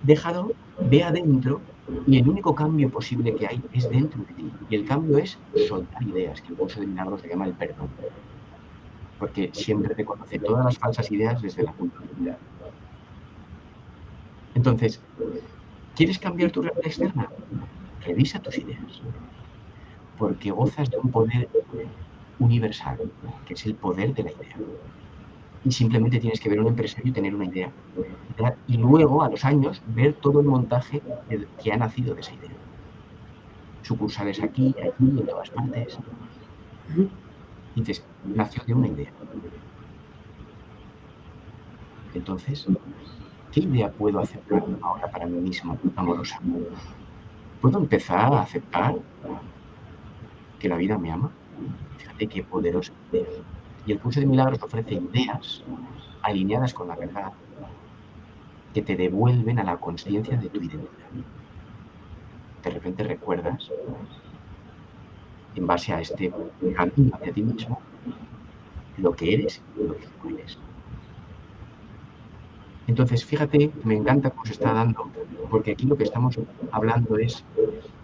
S2: déjalo, ve adentro y el único cambio posible que hay es dentro de ti. Y el cambio es soltar ideas, que el curso de milagros se llama el perdón. Porque siempre reconoce todas las falsas ideas desde la culpabilidad. Entonces, ¿quieres cambiar tu realidad externa? Revisa tus ideas. Porque gozas de un poder universal, que es el poder de la idea. Y simplemente tienes que ver un empresario y tener una idea. Y luego, a los años, ver todo el montaje que ha nacido de esa idea. Sucursales aquí, allí, en todas partes. Y dices, nació de una idea. Entonces, ¿qué idea puedo aceptar ahora para mí mismo, amorosa? ¿Puedo empezar a aceptar que la vida me ama? Fíjate qué poderosa idea. Y el curso de milagros ofrece ideas alineadas con la verdad que te devuelven a la consciencia de tu identidad. De repente recuerdas, en base a este camino hacia ti mismo, lo que eres y lo que no eres. Entonces, fíjate, me encanta cómo se está dando, porque aquí lo que estamos hablando es,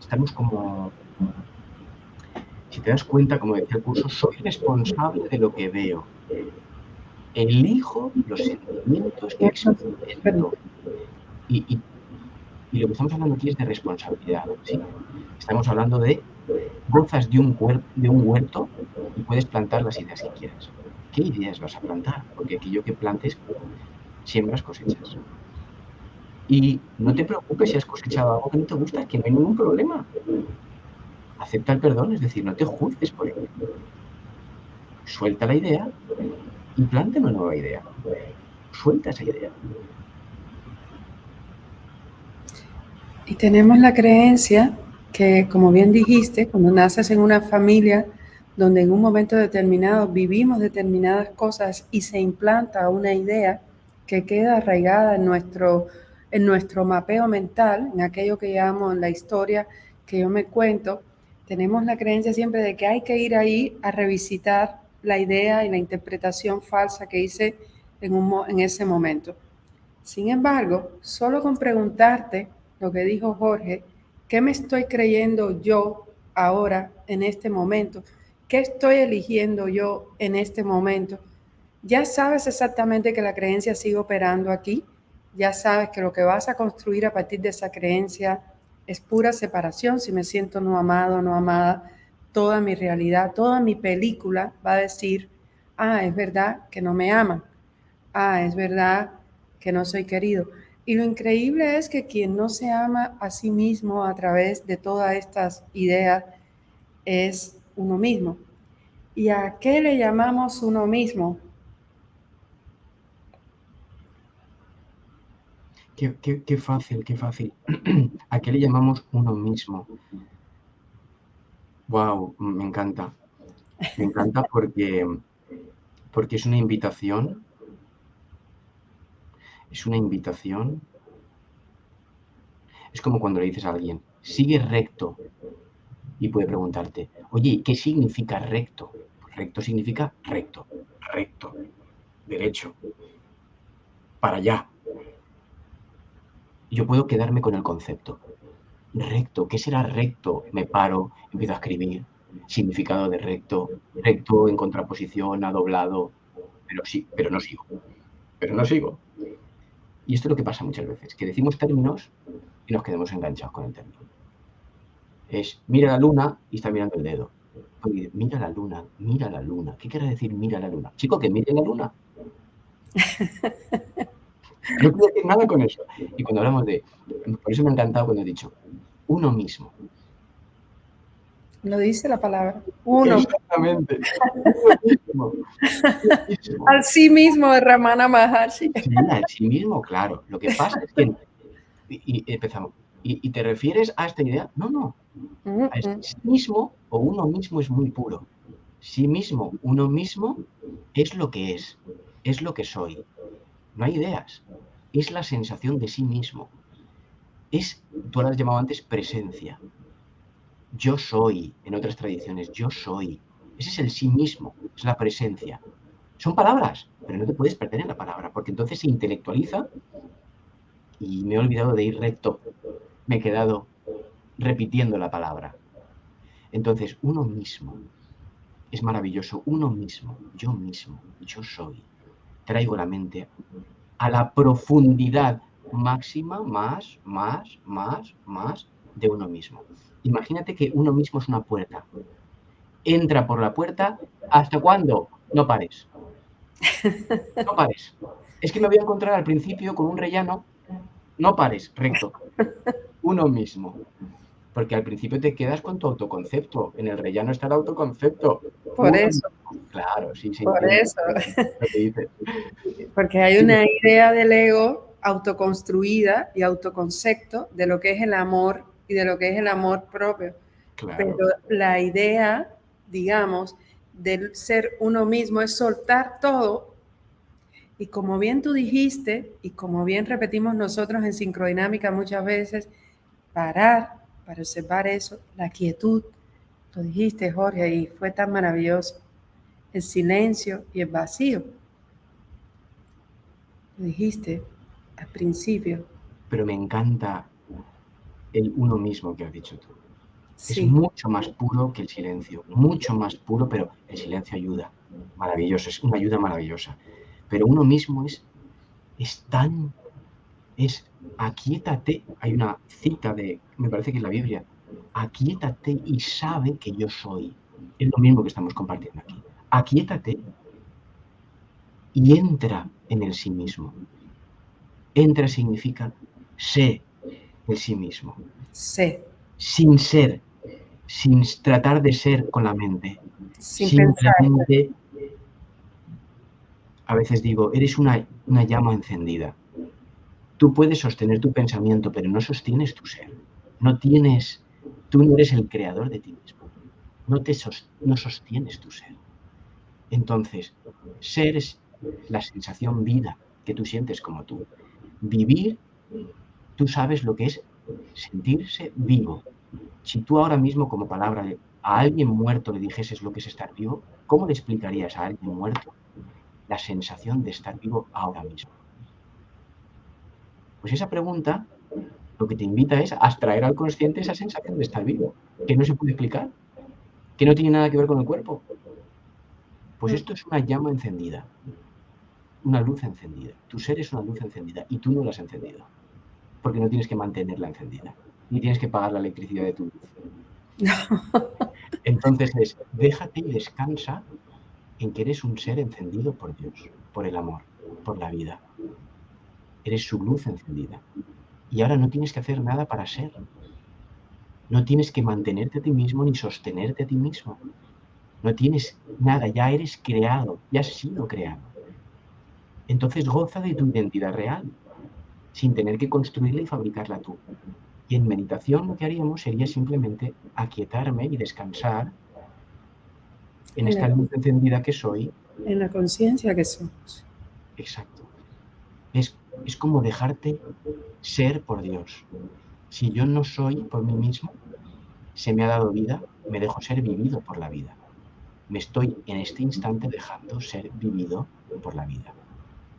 S2: estamos como, si te das cuenta, como decía el curso, soy responsable de lo que veo. Elijo los sentimientos que experimento. Y lo que estamos hablando aquí es de responsabilidad, ¿sí? Estamos hablando de gozas de un huerto y puedes plantar las ideas que quieras. ¿Qué ideas vas a plantar? Porque aquello que plantes, siembras, cosechas. Y no te preocupes si has cosechado algo que no te gusta, que no hay ningún problema. Acepta el perdón, es decir, no te juzgues por ello. Suelta la idea y planta una nueva idea. Suelta esa idea.
S1: Y tenemos la creencia que, como bien dijiste, cuando naces en una familia donde en un momento determinado vivimos determinadas cosas y se implanta una idea que queda arraigada en nuestro mapeo mental, en aquello que llamo en la historia que yo me cuento, tenemos la creencia siempre de que hay que ir ahí a revisitar la idea y la interpretación falsa que hice en ese momento. Sin embargo, solo con preguntarte lo que dijo Jorge, ¿qué me estoy creyendo yo ahora en este momento? ¿Qué estoy eligiendo yo en este momento? Ya sabes exactamente que la creencia sigue operando aquí, ya sabes que lo que vas a construir a partir de esa creencia es pura separación. Si me siento no amado, no amada, toda mi realidad, toda mi película va a decir, es verdad que no me aman, es verdad que no soy querido. Y lo increíble es que quien no se ama a sí mismo a través de todas estas ideas es uno mismo. ¿Y a qué le llamamos uno mismo?
S2: Qué fácil, qué fácil. ¿A qué le llamamos uno mismo? Wow, me encanta. Me encanta porque es una invitación. Es una invitación. Es como cuando le dices a alguien, sigue recto. Y puede preguntarte, oye, ¿qué significa recto? Recto significa recto, recto, derecho, para allá. Yo puedo quedarme con el concepto. Recto, ¿qué será recto? Me paro, empiezo a escribir. Significado de recto, recto en contraposición a doblado, pero sí, pero no sigo. Pero no sigo. Y esto es lo que pasa muchas veces, que decimos términos y nos quedamos enganchados con el término. Es mira la luna y está mirando el dedo. Oye, mira la luna, mira la luna. ¿Qué quiere decir mira la luna? Chico, que mire la luna. No quiero decir nada con eso. Y cuando hablamos de... Por eso me ha encantado cuando he dicho uno mismo.
S1: Lo dice la palabra. Uno.
S2: Exactamente. Uno mismo. Uno mismo.
S1: Al sí mismo de Ramana Maharshi.
S2: Sí, al sí mismo, claro. Lo que pasa es que... Y empezamos. ¿Y te refieres a esta idea? No, no. A sí mismo o uno mismo es muy puro. Sí mismo, uno mismo es lo que es lo que soy. No hay ideas. Es la sensación de sí mismo. Tú lo has llamado antes presencia. Yo soy, en otras tradiciones, yo soy. Ese es el sí mismo, es la presencia. Son palabras, pero no te puedes perder en la palabra, porque entonces se intelectualiza y me he olvidado de ir recto. Me he quedado repitiendo la palabra. Entonces, uno mismo es maravilloso, uno mismo, yo soy. Traigo la mente a la profundidad máxima, más de uno mismo. Imagínate que uno mismo es una puerta. Entra por la puerta, ¿hasta cuándo? No pares. No pares. Es que me voy a encontrar al principio con un rellano. No pares, recto. Uno mismo. Porque al principio te quedas con tu autoconcepto. En el rellano está el autoconcepto.
S1: Por eso.
S2: Claro, sí, sí.
S1: Por eso.
S2: Lo que dices.
S1: Porque hay una idea del ego autoconstruida y autoconcepto de lo que es el amor y de lo que es el amor propio. Claro. Pero la idea, digamos, del ser uno mismo es soltar todo. Y como bien tú dijiste, y como bien repetimos nosotros en sincrodinámica muchas veces, parar para observar eso, la quietud. Lo dijiste, Jorge, y fue tan maravilloso. El silencio y el vacío. Lo dijiste al principio.
S2: Pero me encanta el uno mismo que has dicho tú. Sí. Es mucho más puro que el silencio, mucho más puro, pero el silencio ayuda. Maravilloso, es una ayuda maravillosa. Pero uno mismo es aquíétate. Hay una cita me parece que es la Biblia. Aquíétate y sabe que yo soy. Es lo mismo que estamos compartiendo aquí. Aquíétate y entra en el sí mismo. Entra significa sé el sí mismo.
S1: Sé.
S2: Sin ser, sin tratar de ser con la mente. Simplemente, a veces digo, eres una llama encendida. Tú puedes sostener tu pensamiento, pero no sostienes tu ser. Tú no eres el creador de ti mismo. No sostienes tu ser. Entonces, ser es la sensación vida que tú sientes como tú. Vivir, tú sabes lo que es sentirse vivo. Si tú ahora mismo como palabra a alguien muerto le dijeses lo que es estar vivo, ¿cómo le explicarías a alguien muerto la sensación de estar vivo ahora mismo? Pues esa pregunta lo que te invita es a abstraer al consciente esa sensación de estar vivo, que no se puede explicar, que no tiene nada que ver con el cuerpo. Pues esto es una llama encendida, una luz encendida. Tu ser es una luz encendida y tú no la has encendido, porque no tienes que mantenerla encendida, ni tienes que pagar la electricidad de tu luz. Entonces déjate y descansa en que eres un ser encendido por Dios, por el amor, por la vida. Eres su luz encendida. Y ahora no tienes que hacer nada para ser. No tienes que mantenerte a ti mismo ni sostenerte a ti mismo. No tienes nada, ya eres creado, ya has sido creado. Entonces goza de tu identidad real, sin tener que construirla y fabricarla tú. Y en meditación lo que haríamos sería simplemente aquietarme y descansar en esta luz encendida que soy.
S1: En la conciencia que somos.
S2: Exacto. Es como dejarte ser por Dios. Si yo no soy por mí mismo, se me ha dado vida, me dejo ser vivido por la vida. me estoy en este instante dejando ser vivido por la vida,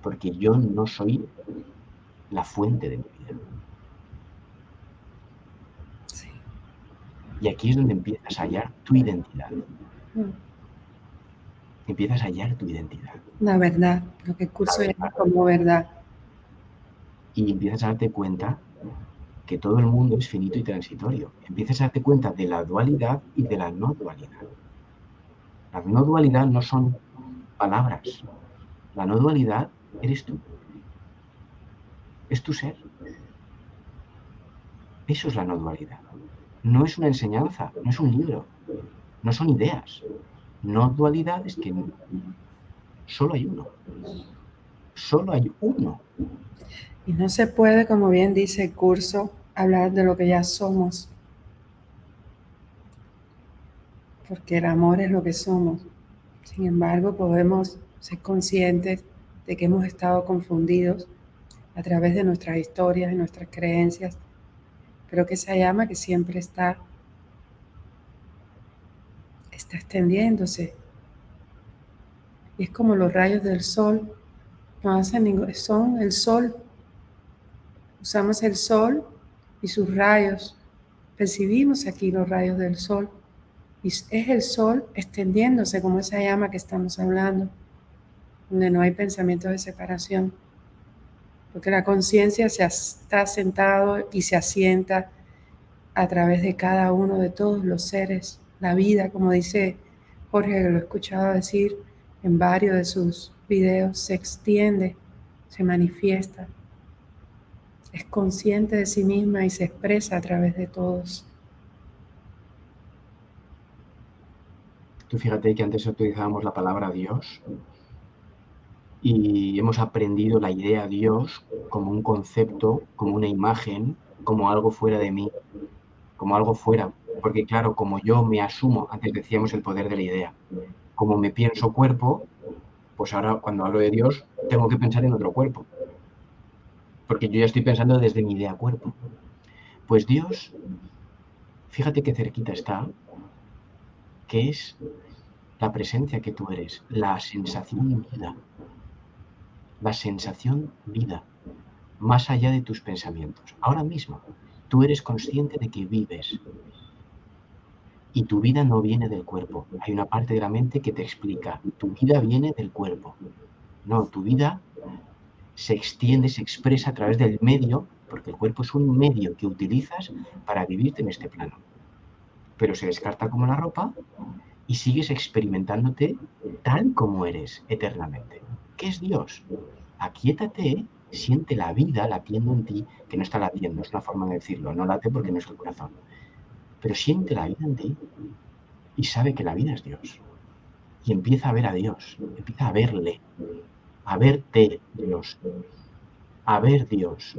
S2: porque yo no soy la fuente de mi vida.
S1: Sí.
S2: Y aquí es donde empiezas a hallar tu identidad.
S1: Mm.
S2: Empiezas a hallar tu identidad.
S1: La verdad, lo que el curso
S2: La
S1: llama
S2: verdad.
S1: como verdad.
S2: Y empiezas a darte cuenta que todo el mundo es finito y transitorio. Empiezas a darte cuenta de la dualidad y de la no dualidad. La no dualidad no son palabras. La no dualidad eres tú. Es tu ser. Eso es la no dualidad. No es una enseñanza, no es un libro, no son ideas. No dualidad es que solo hay uno. Solo hay uno.
S1: Y no se puede, como bien dice el curso, hablar de lo que ya somos, porque el amor es lo que somos. Sin embargo, podemos ser conscientes de que hemos estado confundidos a través de nuestras historias y nuestras creencias, pero que esa llama que siempre está extendiéndose. Y es como los rayos del sol, no hacen ningún, son el sol. Usamos el sol y sus rayos. Percibimos aquí los rayos del sol. Y es el sol extendiéndose como esa llama que estamos hablando, donde no hay pensamientos de separación. Porque la conciencia se está sentado y se asienta a través de cada uno de todos los seres. La vida, como dice Jorge, que lo he escuchado decir en varios de sus videos, se extiende, se manifiesta, es consciente de sí misma y se expresa a través de todos.
S2: Tú fíjate que antes utilizábamos la palabra Dios y hemos aprendido la idea Dios como un concepto, como una imagen, como algo fuera de mí, como algo fuera. Porque claro, como yo me asumo, antes decíamos el poder de la idea, como me pienso cuerpo, pues ahora cuando hablo de Dios tengo que pensar en otro cuerpo. Porque yo ya estoy pensando desde mi idea cuerpo. Pues Dios, fíjate qué cerquita está, que es la presencia que tú eres, la sensación vida, la sensación vida, más allá de tus pensamientos. Ahora mismo, tú eres consciente de que vives y tu vida no viene del cuerpo. Hay una parte de la mente que te explica, tu vida viene del cuerpo. No, tu vida se extiende, se expresa a través del medio, porque el cuerpo es un medio que utilizas para vivirte en este plano. Pero se descarta como la ropa y sigues experimentándote tal como eres eternamente. ¿Qué es Dios? Aquíétate, siente la vida latiendo en ti, que no está latiendo, es una forma de decirlo, no late porque no es el corazón, pero siente la vida en ti y sabe que la vida es Dios. Y empieza a ver a Dios, empieza a verle, a verte Dios, a ver Dios,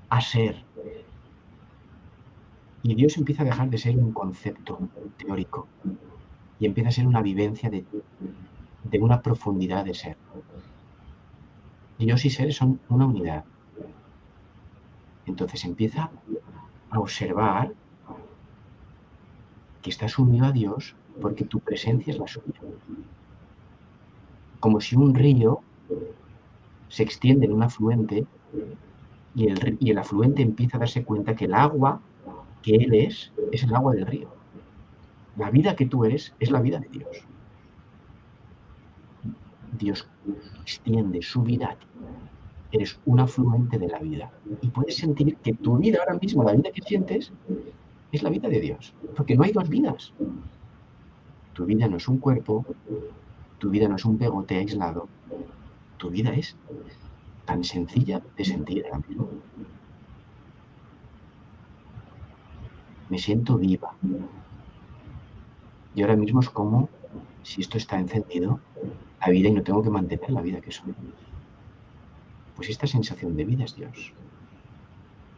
S2: a ser. Y Dios empieza a dejar de ser un concepto teórico y empieza a ser una vivencia de una profundidad de ser. Dios y ser son una unidad. Entonces empieza a observar que estás unido a Dios porque tu presencia es la suya. Como si un río se extiende en un afluente y el afluente empieza a darse cuenta que el agua que él es el agua del río. La vida que tú eres es la vida de Dios. Dios extiende su vida a ti. Eres un afluente de la vida. Y puedes sentir que tu vida ahora mismo, la vida que sientes, es la vida de Dios. Porque no hay dos vidas. Tu vida no es un cuerpo, tu vida no es un pegote aislado. Tu vida es tan sencilla de sentir ahora mismo. Me siento viva. Y ahora mismo es como si esto está encendido, la vida, y no tengo que mantener la vida que soy. Pues esta sensación de vida es Dios.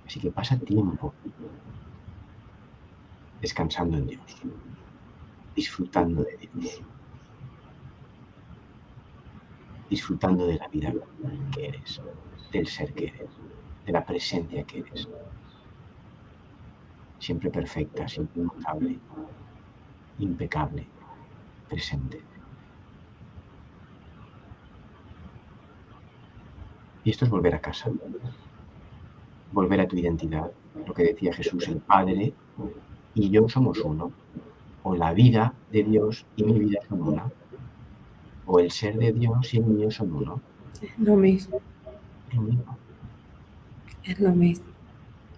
S2: Así que pasa tiempo descansando en Dios, disfrutando de Dios, disfrutando de la vida que eres, del ser que eres, de la presencia que eres. Siempre perfecta, siempre inmutable, impecable. presente. Y esto es volver a casa, volver a tu identidad, lo que decía Jesús, el Padre y yo somos uno, o la vida de Dios y mi vida son una, o el ser de Dios y el mío son uno.
S1: Es lo mismo,
S2: Es lo mismo.
S1: es lo mismo.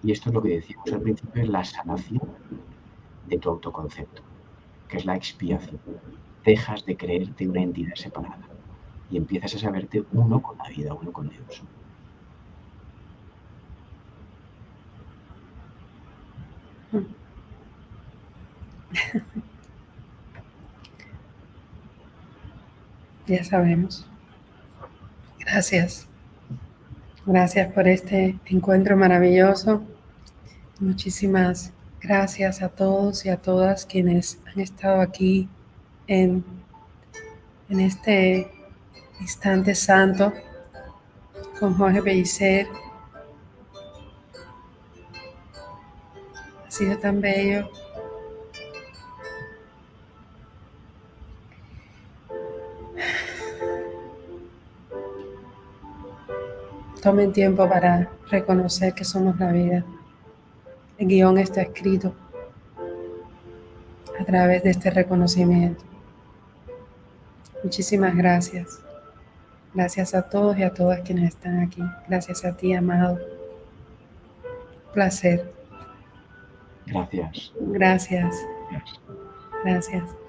S2: Y esto es lo que decíamos al principio, es la sanación de tu autoconcepto, que es la expiación. Dejas de creerte una entidad separada y empiezas a saberte uno con la vida, uno con Dios.
S1: Ya sabemos. Gracias. Gracias por este encuentro maravilloso. Muchísimas gracias a todos y a todas quienes han estado aquí en este instante santo con Jorge Pellicer. Ha sido tan bello. Tomen tiempo para reconocer que somos la vida. El guión está escrito a través de este reconocimiento. Muchísimas gracias. Gracias a todos y a todas quienes están aquí. Gracias a ti, amado. Placer.
S2: Gracias.
S1: Gracias.
S2: Gracias.
S1: Gracias.